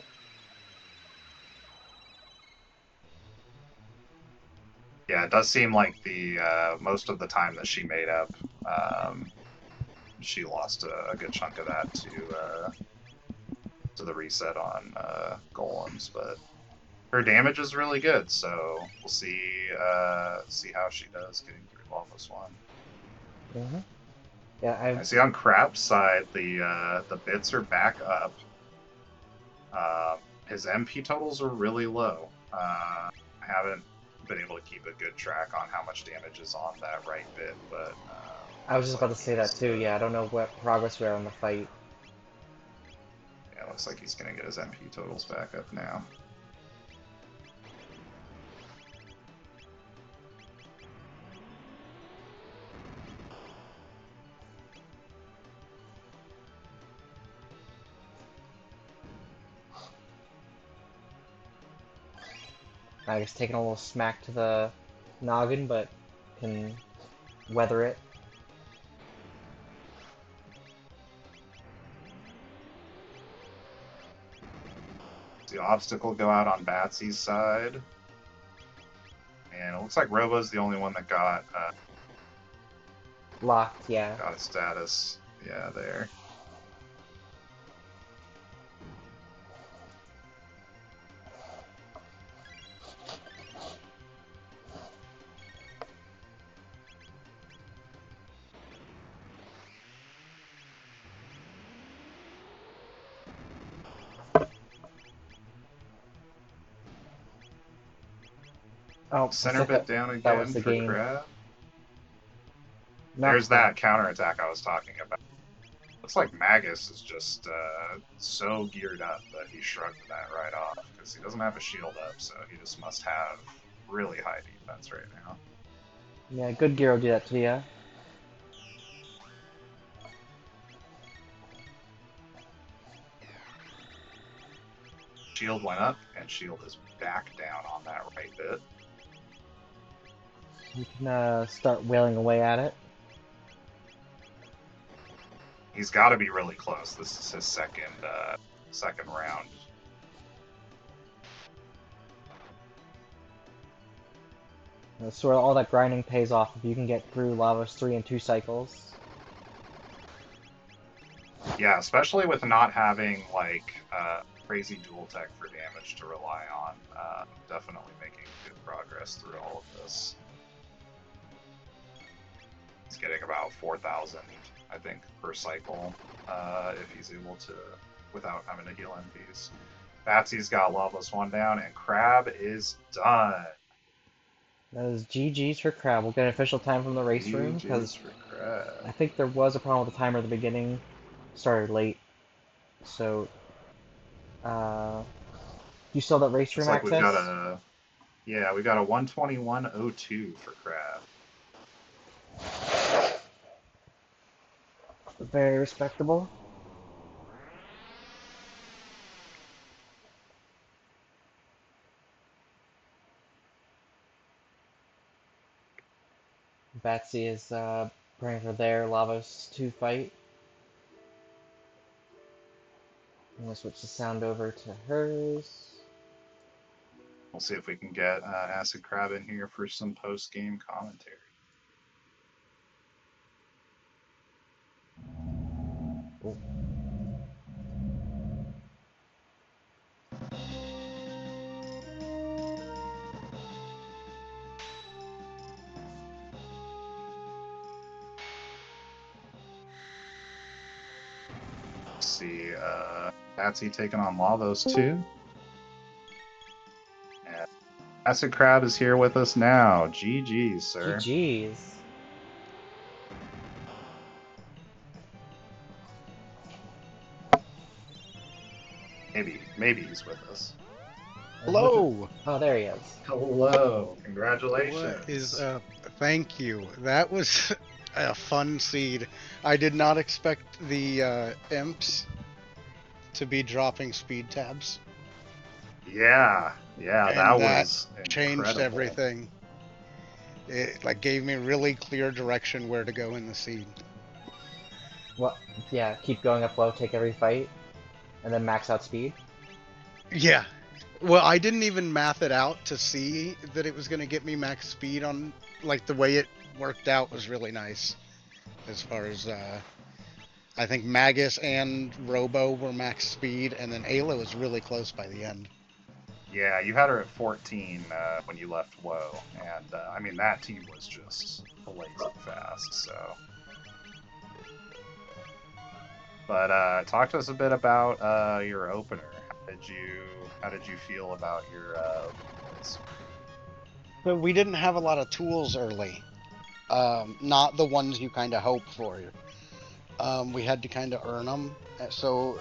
[SPEAKER 1] Yeah, it does seem like the most of the time that she made up, she lost a good chunk of that to the reset on golems, but her damage is really good, so we'll see how she does getting through Lavos 1.
[SPEAKER 2] Mm-hmm. Yeah,
[SPEAKER 1] I see on Crab's side the bits are back up. His MP totals are really low. I haven't been able to keep a good track on how much damage is on that right bit, but
[SPEAKER 2] I was just about to say that too. Yeah, I don't know what progress we are on the fight.
[SPEAKER 1] Yeah, it looks like he's gonna get his MP totals back up now.
[SPEAKER 2] I was taking a little smack to the noggin, but can weather it.
[SPEAKER 1] The obstacle go out on Batsy's side. And it looks like Robo's the only one that got
[SPEAKER 2] locked, yeah.
[SPEAKER 1] Got a status. Yeah, there.
[SPEAKER 2] Oh,
[SPEAKER 1] center bit down again
[SPEAKER 2] that was the
[SPEAKER 1] for
[SPEAKER 2] game.
[SPEAKER 1] Crab. There's that counterattack I was talking about. Looks like Magus is just so geared up that he shrugged that right off, because he doesn't have a shield up, so he just must have really high defense right now.
[SPEAKER 2] Yeah, good gear will do that to you.
[SPEAKER 1] Shield went up, and shield is back down on that right bit.
[SPEAKER 2] You can start wailing away at it.
[SPEAKER 1] He's got to be really close. This is his second round.
[SPEAKER 2] So all that grinding pays off if you can get through Lavos 3 in 2 cycles.
[SPEAKER 1] Yeah, especially with not having like crazy dual tech for damage to rely on. Definitely making good progress through all of this. He's getting about 4,000, I think, per cycle if he's able to, without having to heal MPs. Batsy's got Lavos 1 down, and Crab is done.
[SPEAKER 2] That is GG's for Crab. We'll get an official time from the race room, because I think there was a problem with the timer at the beginning. Started late. So, you still have that race room access?
[SPEAKER 1] We got a 121.02 for Crab.
[SPEAKER 2] Very respectable. Batsy is praying for their Lavos 2 fight. I'm going to switch the sound over to hers.
[SPEAKER 1] We'll see if we can get Acidcrab in here for some post-game commentary.
[SPEAKER 2] Ooh.
[SPEAKER 1] see Batsy taking on Lavos 2. And Acidcrab is here with us now. GG's, sir.
[SPEAKER 2] GG's.
[SPEAKER 1] Maybe he's with us.
[SPEAKER 3] Hello!
[SPEAKER 2] Oh, there he is.
[SPEAKER 1] Hello. Congratulations.
[SPEAKER 3] What is up? Thank you. That was a fun seed. I did not expect the imps to be dropping speed tabs.
[SPEAKER 1] Yeah,
[SPEAKER 3] And
[SPEAKER 1] that was
[SPEAKER 3] changed
[SPEAKER 1] incredible.
[SPEAKER 3] everything. It gave me really clear direction where to go in the seed.
[SPEAKER 2] Well, yeah, keep going up low, take every fight, and then max out speed.
[SPEAKER 3] Yeah. Well, I didn't even math it out to see that it was going to get me max speed on, like, the way it worked out was really nice. As far as, I think Magus and Robo were max speed, and then Ayla was really close by the end.
[SPEAKER 1] Yeah, you had her at 14 when you left WoW, and I mean, that team was just blazing fast, so. But talk to us a bit about your opener. How did you feel about your openers?
[SPEAKER 3] So we didn't have a lot of tools early. Not the ones you kind of hope for. We had to kind of earn them. So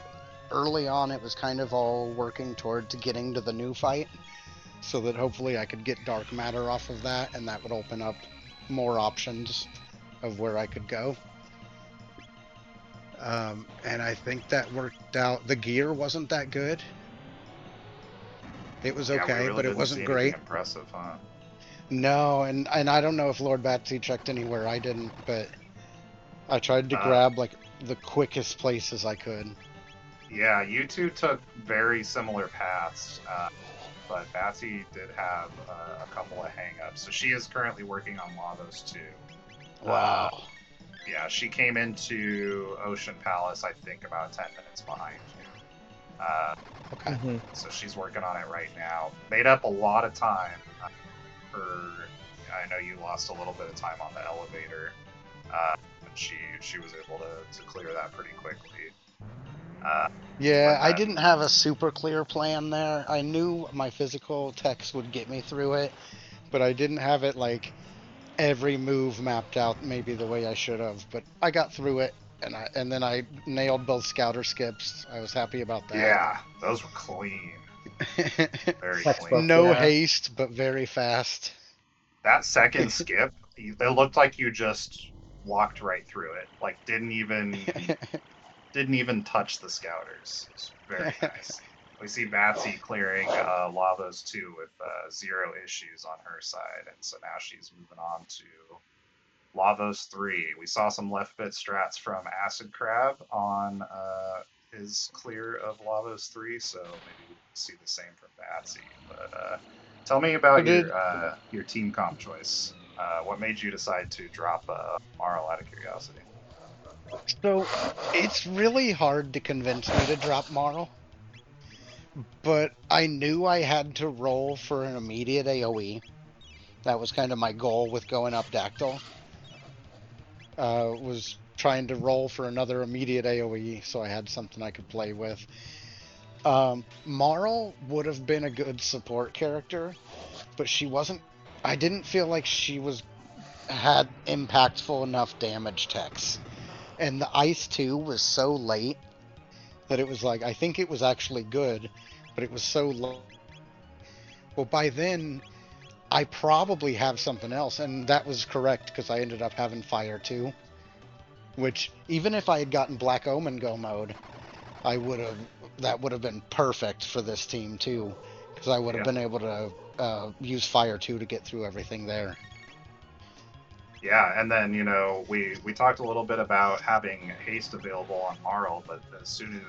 [SPEAKER 3] early on, it was kind of all working towards getting to the new fight, so that hopefully I could get dark matter off of that, and that would open up more options of where I could go. And I think that worked out. The gear wasn't that good. It was okay,
[SPEAKER 1] really
[SPEAKER 3] but it wasn't great.
[SPEAKER 1] Impressive, huh?
[SPEAKER 3] No, and I don't know if Lord Batsy checked anywhere. I didn't, but I tried to grab like the quickest places I could.
[SPEAKER 1] Yeah, you two took very similar paths, but Batsy did have a couple of hang-ups. So she is currently working on Lavos 2.
[SPEAKER 3] Wow.
[SPEAKER 1] Yeah, she came into Ocean Palace, I think, about 10 minutes behind you.
[SPEAKER 3] Okay.
[SPEAKER 1] So she's working on it right now. Made up a lot of time. I know you lost a little bit of time on the elevator. But she was able to clear that pretty quickly.
[SPEAKER 3] Yeah, I didn't have a super clear plan there. I knew my physical text would get me through it, but I didn't have it like every move mapped out maybe the way I should have. But I got through it, and then I nailed both scouter skips. I was happy about that.
[SPEAKER 1] Yeah, those were clean. Very clean.
[SPEAKER 3] No haste, but very fast.
[SPEAKER 1] That second skip, it looked like you just walked right through it. Like didn't even touch the scouters. It's very nice. We see Batsy clearing Lavos 2 with 0 issues on her side, and so now she's moving on to Lavos 3. We saw some left bit strats from Acidcrab on his clear of Lavos 3, so maybe we'll see the same from Batsy. But tell me about your team comp choice. What made you decide to drop Marl out of curiosity?
[SPEAKER 3] So, it's really hard to convince me to drop Marl, but I knew I had to roll for an immediate AoE. That was kind of my goal with going up Dactyl. Was trying to roll for another immediate AoE, so I had something I could play with. Marl would have been a good support character, but she wasn't. I didn't feel like she had impactful enough damage techs. And the Ice 2 was so late that it was like, I think it was actually good, but it was so low. Well, by then, I probably have something else, and that was correct, because I ended up having Fire 2. Which, even if I had gotten Black Omen Go mode, that would have been perfect for this team, too. Because I would have been able to use Fire 2 to get through everything there.
[SPEAKER 1] Yeah, and then, we talked a little bit about having haste available on Marl, but as soon as,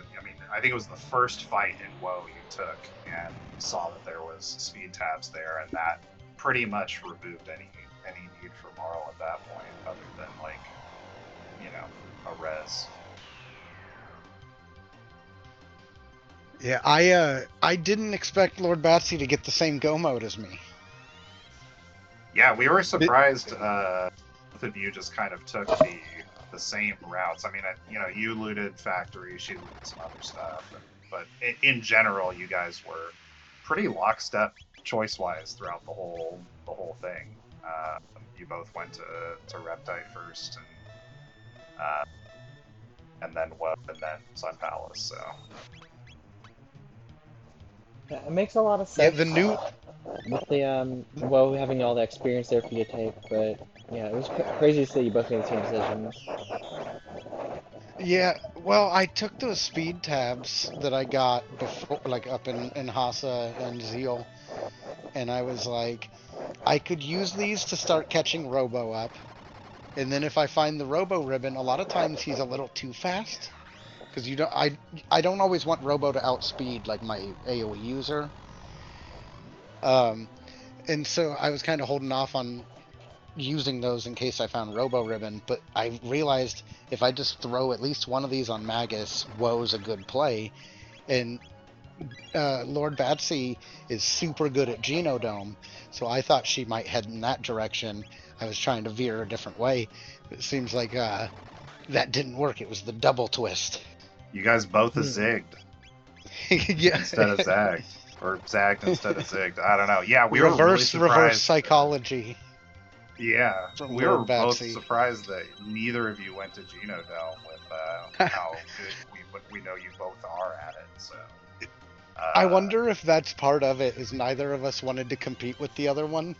[SPEAKER 1] I think it was the first fight in WoW you took, and you saw that there was speed tabs there, and that pretty much removed any need for Marl at that point, other than, a res.
[SPEAKER 3] Yeah, I didn't expect Lord Batsy to get the same go mode as me.
[SPEAKER 1] Yeah, we were surprised both of you just kind of took the the same routes. I mean, you looted factory, she looted some other stuff, but in general, you guys were pretty lockstep choice-wise throughout the whole thing. You both went to Reptite first, and then Sun Palace. So
[SPEAKER 2] Yeah, it makes a lot of
[SPEAKER 3] Yeah,
[SPEAKER 2] sense
[SPEAKER 3] the new.
[SPEAKER 2] with the well having all the experience there for you to take, but yeah, it was crazy to see you both made the same decisions.
[SPEAKER 3] Yeah, well, I took those speed tabs that I got before, like up in Hasa and Zeal, and I was like, I could use these to start catching Robo up. And then if I find the Robo ribbon, a lot of times he's a little too fast. Because I don't always want Robo to outspeed like my AoE user. Um, and so I was kind of holding off on using those in case I found Robo Ribbon, but I realized if I just throw at least one of these on Magus, Woe's a good play. And Lord Batsy is super good at Genodome, so I thought she might head in that direction. I was trying to veer a different way. It seems like that didn't work. It was the double twist.
[SPEAKER 1] you guys both zigged
[SPEAKER 3] Yeah.
[SPEAKER 1] instead of zagged, or zagged instead of zigged. I don't know. Yeah, we were really
[SPEAKER 3] Reverse
[SPEAKER 1] surprised.
[SPEAKER 3] psychology
[SPEAKER 1] Yeah,
[SPEAKER 3] from
[SPEAKER 1] we were
[SPEAKER 3] Lord
[SPEAKER 1] both
[SPEAKER 3] Batsy.
[SPEAKER 1] surprised that neither of you went to Genodome with how good we know you both are at it. So
[SPEAKER 3] I wonder if that's part of it, is neither of us wanted to compete with the other one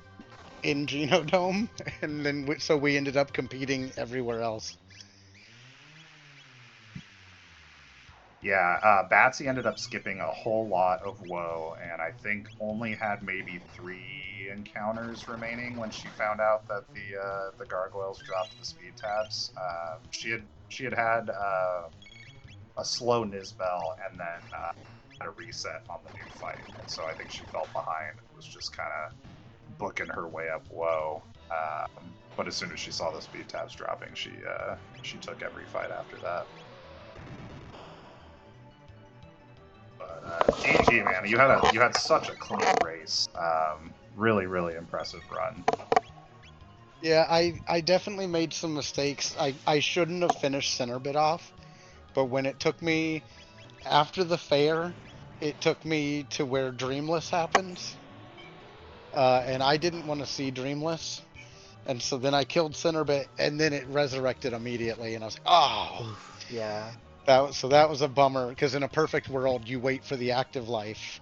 [SPEAKER 3] in Genodome, and then so we ended up competing everywhere else.
[SPEAKER 1] yeah, Batsy ended up skipping a whole lot of Woe, and I think only had maybe 3 encounters remaining when she found out that the gargoyles dropped the speed tabs. She had a slow Nizbel and then had a reset on the new fight, and so I think she felt behind and was just kind of booking her way up Woe. But as soon as she saw the speed tabs dropping, she took every fight after that. But GG, man, you had such a clean race. Really, really impressive run.
[SPEAKER 3] Yeah, I definitely made some mistakes. I shouldn't have finished Centerbit off, but when it took me after the fair, it took me to where Dreamless happens, and I didn't want to see Dreamless, and so then I killed Centerbit, and then it resurrected immediately, and I was like, oh,
[SPEAKER 2] Yeah.
[SPEAKER 3] that was a bummer, because in a perfect world, you wait for the active life,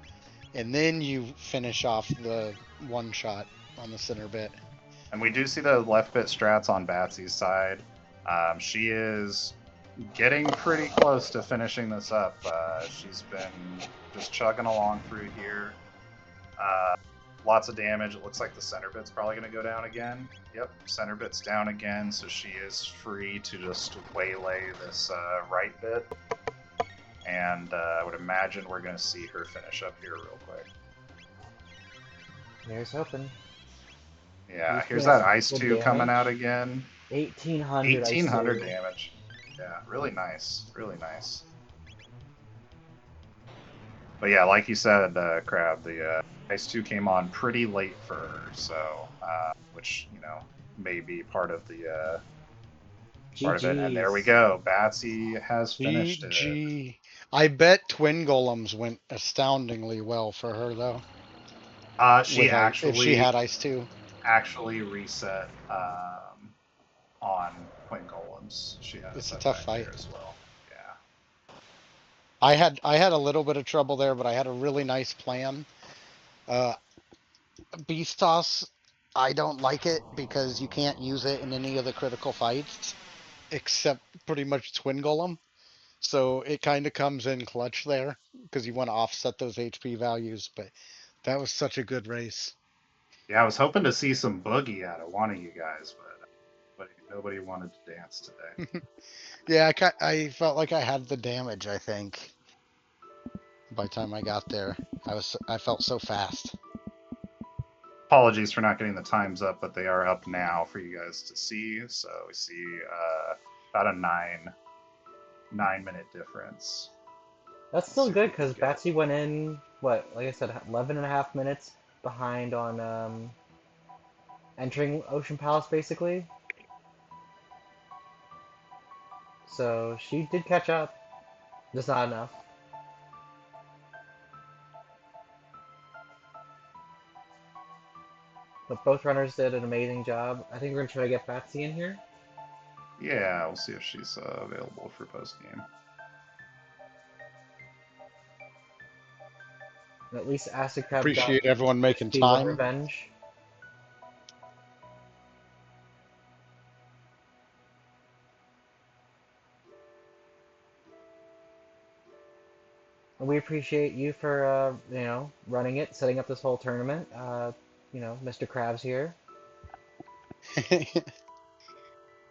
[SPEAKER 3] and then you finish off the one shot on the Centerbit.
[SPEAKER 1] And we do see the left bit strats on Batsy's side. She is getting pretty close to finishing this up. She's been just chugging along through here. Lots of damage. It looks like the center bit's probably going to go down again. Yep, center bit's down again, so she is free to just waylay this right bit. And I would imagine we're going to see her finish up here real quick.
[SPEAKER 2] Here's hoping.
[SPEAKER 1] Yeah, here's that Ice 2 coming out again.
[SPEAKER 2] 1800
[SPEAKER 1] 1800 damage. Yeah, really nice. Really nice. But yeah, like you said, Crab, the Ice 2 came on pretty late for her, so which, may be part of the part of it. And there we go. Batsy has finished it.
[SPEAKER 3] I bet Twin Golems went astoundingly well for her, though. If she had Ice 2.
[SPEAKER 1] Actually reset on Twin Golems. She had
[SPEAKER 3] It's a tough fight
[SPEAKER 1] as well. Yeah.
[SPEAKER 3] I had a little bit of trouble there, but I had a really nice plan. Beast Toss, I don't like it because you can't use it in any of the critical fights except pretty much Twin Golem. So it kind of comes in clutch there because you want to offset those HP values, but that was such a good race.
[SPEAKER 1] Yeah, I was hoping to see some boogie out of one of you guys, but nobody wanted to dance today.
[SPEAKER 3] Yeah, I felt like I had the damage, I think. By the time I got there, I felt so fast.
[SPEAKER 1] Apologies for not getting the times up, but they are up now for you guys to see. So we see about a 9-minute difference.
[SPEAKER 2] That's still good because Batsy went in, what, like I said, 11 and a half minutes behind on entering Ocean Palace, basically. so she did catch up, just not enough. But both runners did an amazing job. I think we're gonna try to get Batsy in here.
[SPEAKER 1] Yeah, we'll see if she's available for post game.
[SPEAKER 2] At least Acidcrab
[SPEAKER 3] Appreciate
[SPEAKER 2] got
[SPEAKER 3] everyone making
[SPEAKER 2] speed 1
[SPEAKER 3] time.
[SPEAKER 2] revenge. And we appreciate you for running it, setting up this whole tournament. Mr. Krabs here.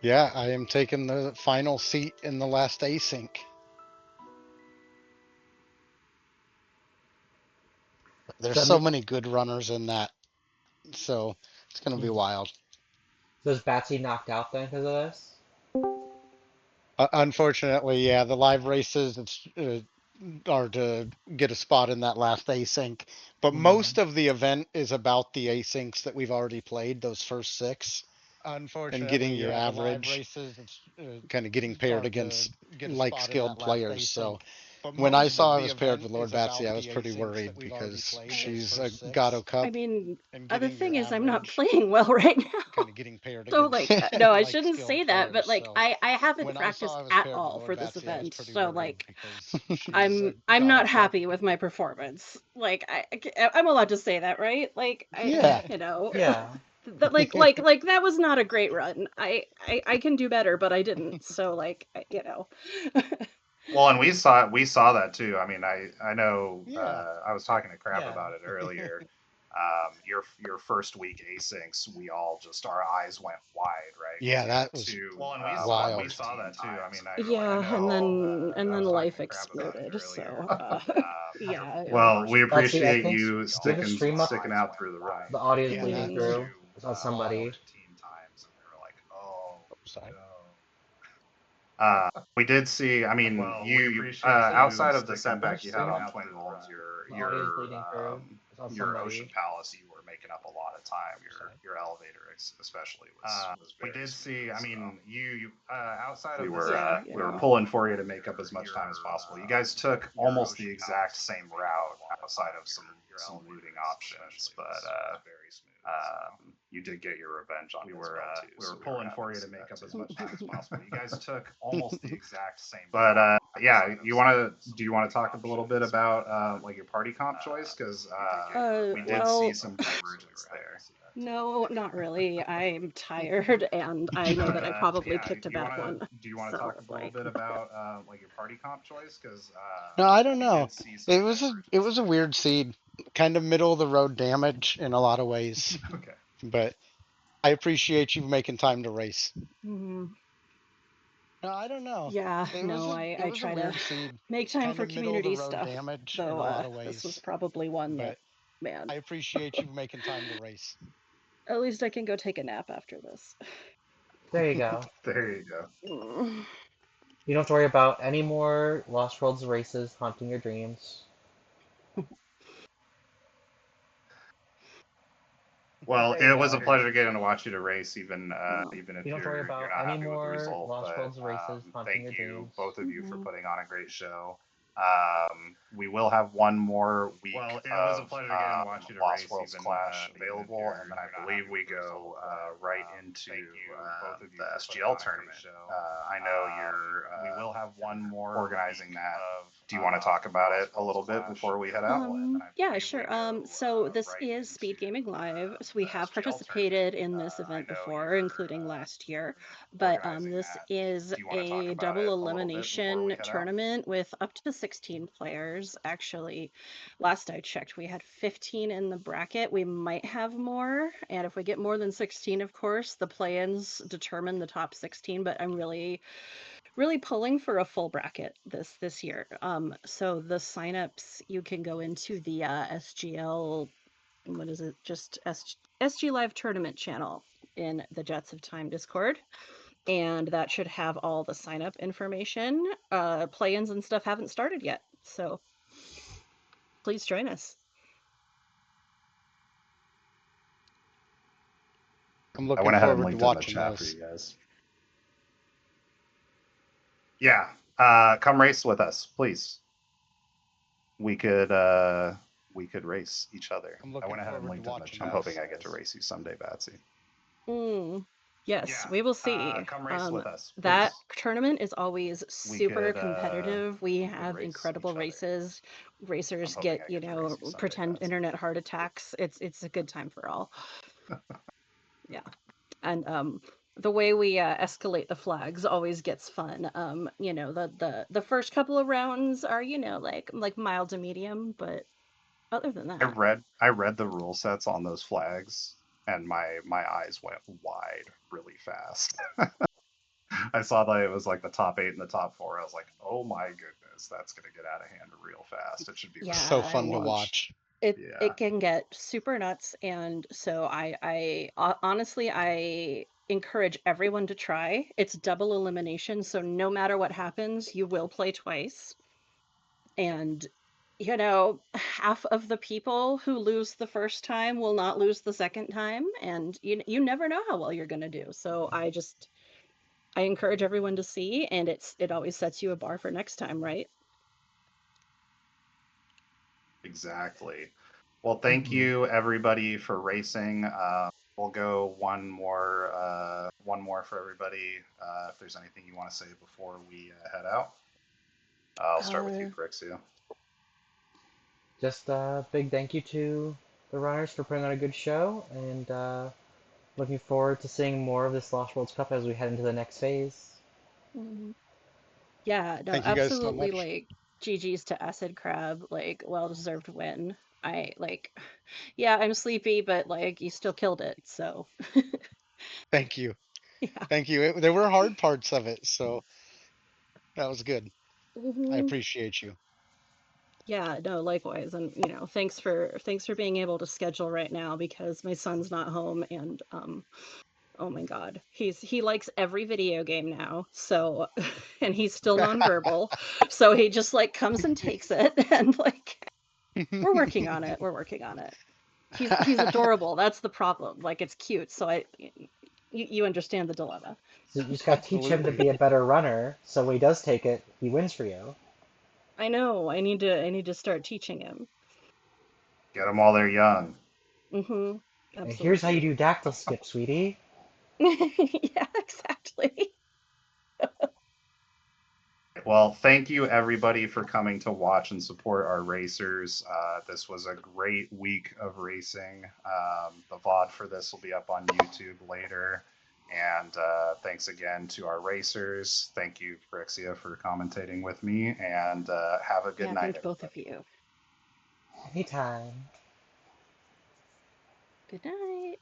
[SPEAKER 3] Yeah, I am taking the final seat in the last async. There's so many good runners in that, so it's going to be wild.
[SPEAKER 2] So is Batsy knocked out then because of this?
[SPEAKER 3] Unfortunately, yeah, the live races are to get a spot in that last async, but most of the event is about the asyncs that we've already played, those first 6. And getting your average, kind of getting paired against like-skilled players. So when I saw I was paired with Lord Batsy, I was pretty worried because she's a Gato Cup.
[SPEAKER 4] I mean, the thing is, I'm not playing well right now.
[SPEAKER 3] Kind of getting paired
[SPEAKER 4] So,
[SPEAKER 3] against
[SPEAKER 4] like, no, I shouldn't
[SPEAKER 3] like-skilled
[SPEAKER 4] say that, but,
[SPEAKER 3] players.
[SPEAKER 4] like,
[SPEAKER 3] So
[SPEAKER 4] I haven't
[SPEAKER 3] when I
[SPEAKER 4] practiced
[SPEAKER 3] saw I was
[SPEAKER 4] at
[SPEAKER 3] paired with
[SPEAKER 4] all
[SPEAKER 3] Lord
[SPEAKER 4] for this
[SPEAKER 3] Batsy, I was
[SPEAKER 4] event.
[SPEAKER 3] pretty
[SPEAKER 4] So,
[SPEAKER 3] worried
[SPEAKER 4] like,
[SPEAKER 3] because she's a
[SPEAKER 4] I'm
[SPEAKER 3] Gato
[SPEAKER 4] not
[SPEAKER 3] Cup.
[SPEAKER 4] happy with my performance. Like, I'm allowed to say that, right? Like,
[SPEAKER 3] Yeah.
[SPEAKER 2] Yeah.
[SPEAKER 4] that like that was not a great run. I can do better, but I didn't. So, like,
[SPEAKER 1] Well, and we saw that too. I mean, I know.
[SPEAKER 3] Yeah.
[SPEAKER 1] I was talking to Crab about it earlier. Your first week asyncs, we all just our eyes went wide, right?
[SPEAKER 3] Yeah, that was wild.
[SPEAKER 1] We saw that too. I mean,
[SPEAKER 4] and then
[SPEAKER 1] I was
[SPEAKER 4] life
[SPEAKER 1] talking to Crab about it
[SPEAKER 4] exploded. So,
[SPEAKER 1] earlier. Well, we
[SPEAKER 2] Batsy, I
[SPEAKER 1] appreciate
[SPEAKER 2] think
[SPEAKER 1] you sticking out through the run.
[SPEAKER 2] the audio is
[SPEAKER 3] Yeah,
[SPEAKER 2] bleeding
[SPEAKER 3] that's-
[SPEAKER 2] through. It's on somebody.
[SPEAKER 1] Team times, and we were like, oh,
[SPEAKER 3] Sorry.
[SPEAKER 1] no. We did see. I mean, you outside of the setback you had on Twin Wolves, your Ocean Palace, you were making up a lot of time. Your elevator, especially, was very. We did see. I mean, you outside of we were pulling for you to make up as much time as possible. You guys took almost the exact same route outside of some looting options, but you did get your revenge on. We were pulling for you to make up as much time as possible. You guys took almost the exact same. But yeah, do you want to talk a little bit about like your party comp choice, because we did see some divergence there.
[SPEAKER 4] No, not really. I'm tired, and I know that I probably picked a bad one.
[SPEAKER 1] Do you want to talk a little bit about like your party comp choice? Because
[SPEAKER 3] no, I don't know. It was a weird seed, kind of middle of the road damage in a lot of ways.
[SPEAKER 1] Okay.
[SPEAKER 3] But I appreciate you making time to race.
[SPEAKER 4] Mm-hmm.
[SPEAKER 3] No, I don't know.
[SPEAKER 4] Yeah, I try to make time for community stuff.
[SPEAKER 3] Damage
[SPEAKER 4] though
[SPEAKER 3] in a lot of ways.
[SPEAKER 4] this was probably one that, man.
[SPEAKER 3] I appreciate you making time to race.
[SPEAKER 4] At least I can go take a nap after this.
[SPEAKER 2] There you go.
[SPEAKER 1] There you go.
[SPEAKER 2] You don't have to worry about any more Lost Worlds races haunting your dreams.
[SPEAKER 1] Well, it was a pleasure getting to watch you to race, even if you're not happy with the result. But thank you, both of you, for putting on a great show. We will have one more week of Lost Worlds Clash available, and then I believe we go right into the SGL tournament. I know we will have one more organizing that. Do you want to talk about it a little bit before we head out?
[SPEAKER 4] Yeah, sure. So this is Speed Gaming Live. So we have participated in this event before, including last year. But this is a double elimination tournament with up to 16 players. Actually, last I checked, we had 15 in the bracket. We might have more. And if we get more than 16, of course, the play-ins determine the top 16. But I'm really pulling for a full bracket this year. So the signups, you can go into the SGL, what is it? Just SG Live Tournament channel in the Jets of Time Discord, and that should have all the sign up information. Play-ins and stuff haven't started yet, so please join us.
[SPEAKER 3] I'm looking forward to watching
[SPEAKER 1] the chat
[SPEAKER 3] those.
[SPEAKER 1] for you guys. Yeah. Come race with us, please. We could race each other.
[SPEAKER 3] I'm
[SPEAKER 1] I
[SPEAKER 3] looking
[SPEAKER 1] went ahead and
[SPEAKER 3] forward to
[SPEAKER 1] linked in the.
[SPEAKER 3] watching
[SPEAKER 1] I'm
[SPEAKER 3] how
[SPEAKER 1] hoping I get to
[SPEAKER 3] Souls.
[SPEAKER 1] race you someday, Batsy.
[SPEAKER 4] Yes, we will see.
[SPEAKER 1] Come race with us,
[SPEAKER 4] That
[SPEAKER 1] please.
[SPEAKER 4] tournament is always
[SPEAKER 1] We
[SPEAKER 4] super
[SPEAKER 1] could
[SPEAKER 4] competitive. We
[SPEAKER 1] could
[SPEAKER 4] have
[SPEAKER 1] race
[SPEAKER 4] incredible
[SPEAKER 1] each other.
[SPEAKER 4] races.
[SPEAKER 1] I'm
[SPEAKER 4] Racers
[SPEAKER 1] hoping
[SPEAKER 4] get,
[SPEAKER 1] I get to race you someday,
[SPEAKER 4] pretend
[SPEAKER 1] Batsy.
[SPEAKER 4] internet heart attacks. It's a good time for all. Yeah. And the way we escalate the flags always gets fun. The first couple of rounds are, like mild to medium, but other than that.
[SPEAKER 1] I read the rule sets on those flags, and my eyes went wide really fast. I saw that it was like the top 8 and the top 4. I was like, oh my goodness, that's gonna get out of hand real fast. It should be really
[SPEAKER 3] So
[SPEAKER 4] Yeah,
[SPEAKER 1] fun to
[SPEAKER 3] fun to
[SPEAKER 1] watch.
[SPEAKER 3] watch.
[SPEAKER 1] Yeah.
[SPEAKER 4] It can get super nuts, and so honestly I encourage everyone to try. It's double elimination, so no matter what happens, you will play twice. And half of the people who lose the first time will not lose the second time, and you never know how well you're going to do. So I encourage everyone to see, and it always sets you a bar for next time, right?
[SPEAKER 1] Exactly. Well, thank
[SPEAKER 2] Mhm.
[SPEAKER 1] you everybody for racing. We'll go one more for everybody. If there's anything you want to say before we head out, I'll start with you,
[SPEAKER 4] Uh,
[SPEAKER 1] Perixia.
[SPEAKER 2] Just a big thank you to the runners for putting on a good show, and looking forward to seeing more of this Lost Worlds Cup as we head into the next phase.
[SPEAKER 4] mhm. Yeah, no,
[SPEAKER 3] Thank you guys so
[SPEAKER 4] absolutely,
[SPEAKER 3] much.
[SPEAKER 4] like GG's to Acidcrab, like well-deserved win. I like yeah, I'm sleepy, but like you still killed it, so
[SPEAKER 3] Thank you.
[SPEAKER 4] yeah.
[SPEAKER 3] Thank you. There were hard parts of it, so that was good. I
[SPEAKER 4] Hmm.
[SPEAKER 3] appreciate you.
[SPEAKER 4] Yeah, no, likewise. And thanks for being able to schedule right now because my son's not home and oh my God. He likes every video game now. So and he's still nonverbal. So he just like comes and takes it and like we're working on it. We're working on it. He's adorable. That's the problem. Like it's cute. So you understand the dilemma.
[SPEAKER 2] So you just got to teach him to
[SPEAKER 3] Absolutely.
[SPEAKER 2] be a better runner, so when he does take it, he wins for you.
[SPEAKER 4] I know. I need to start teaching him.
[SPEAKER 1] Get them while they're young.
[SPEAKER 4] Mhm.
[SPEAKER 2] And here's how you
[SPEAKER 4] Absolutely.
[SPEAKER 2] do dactyl skip, sweetie.
[SPEAKER 4] Yeah, exactly.
[SPEAKER 1] Well, thank you everybody for coming to watch and support our racers. This was a great week of racing. The VOD for this will be up on YouTube later. And thanks again to our racers. Thank you, Perixia, for commentating with me. And have a good
[SPEAKER 4] Yeah,
[SPEAKER 1] night,
[SPEAKER 4] thank both of
[SPEAKER 1] everybody.
[SPEAKER 4] you.
[SPEAKER 2] Anytime.
[SPEAKER 4] Good night.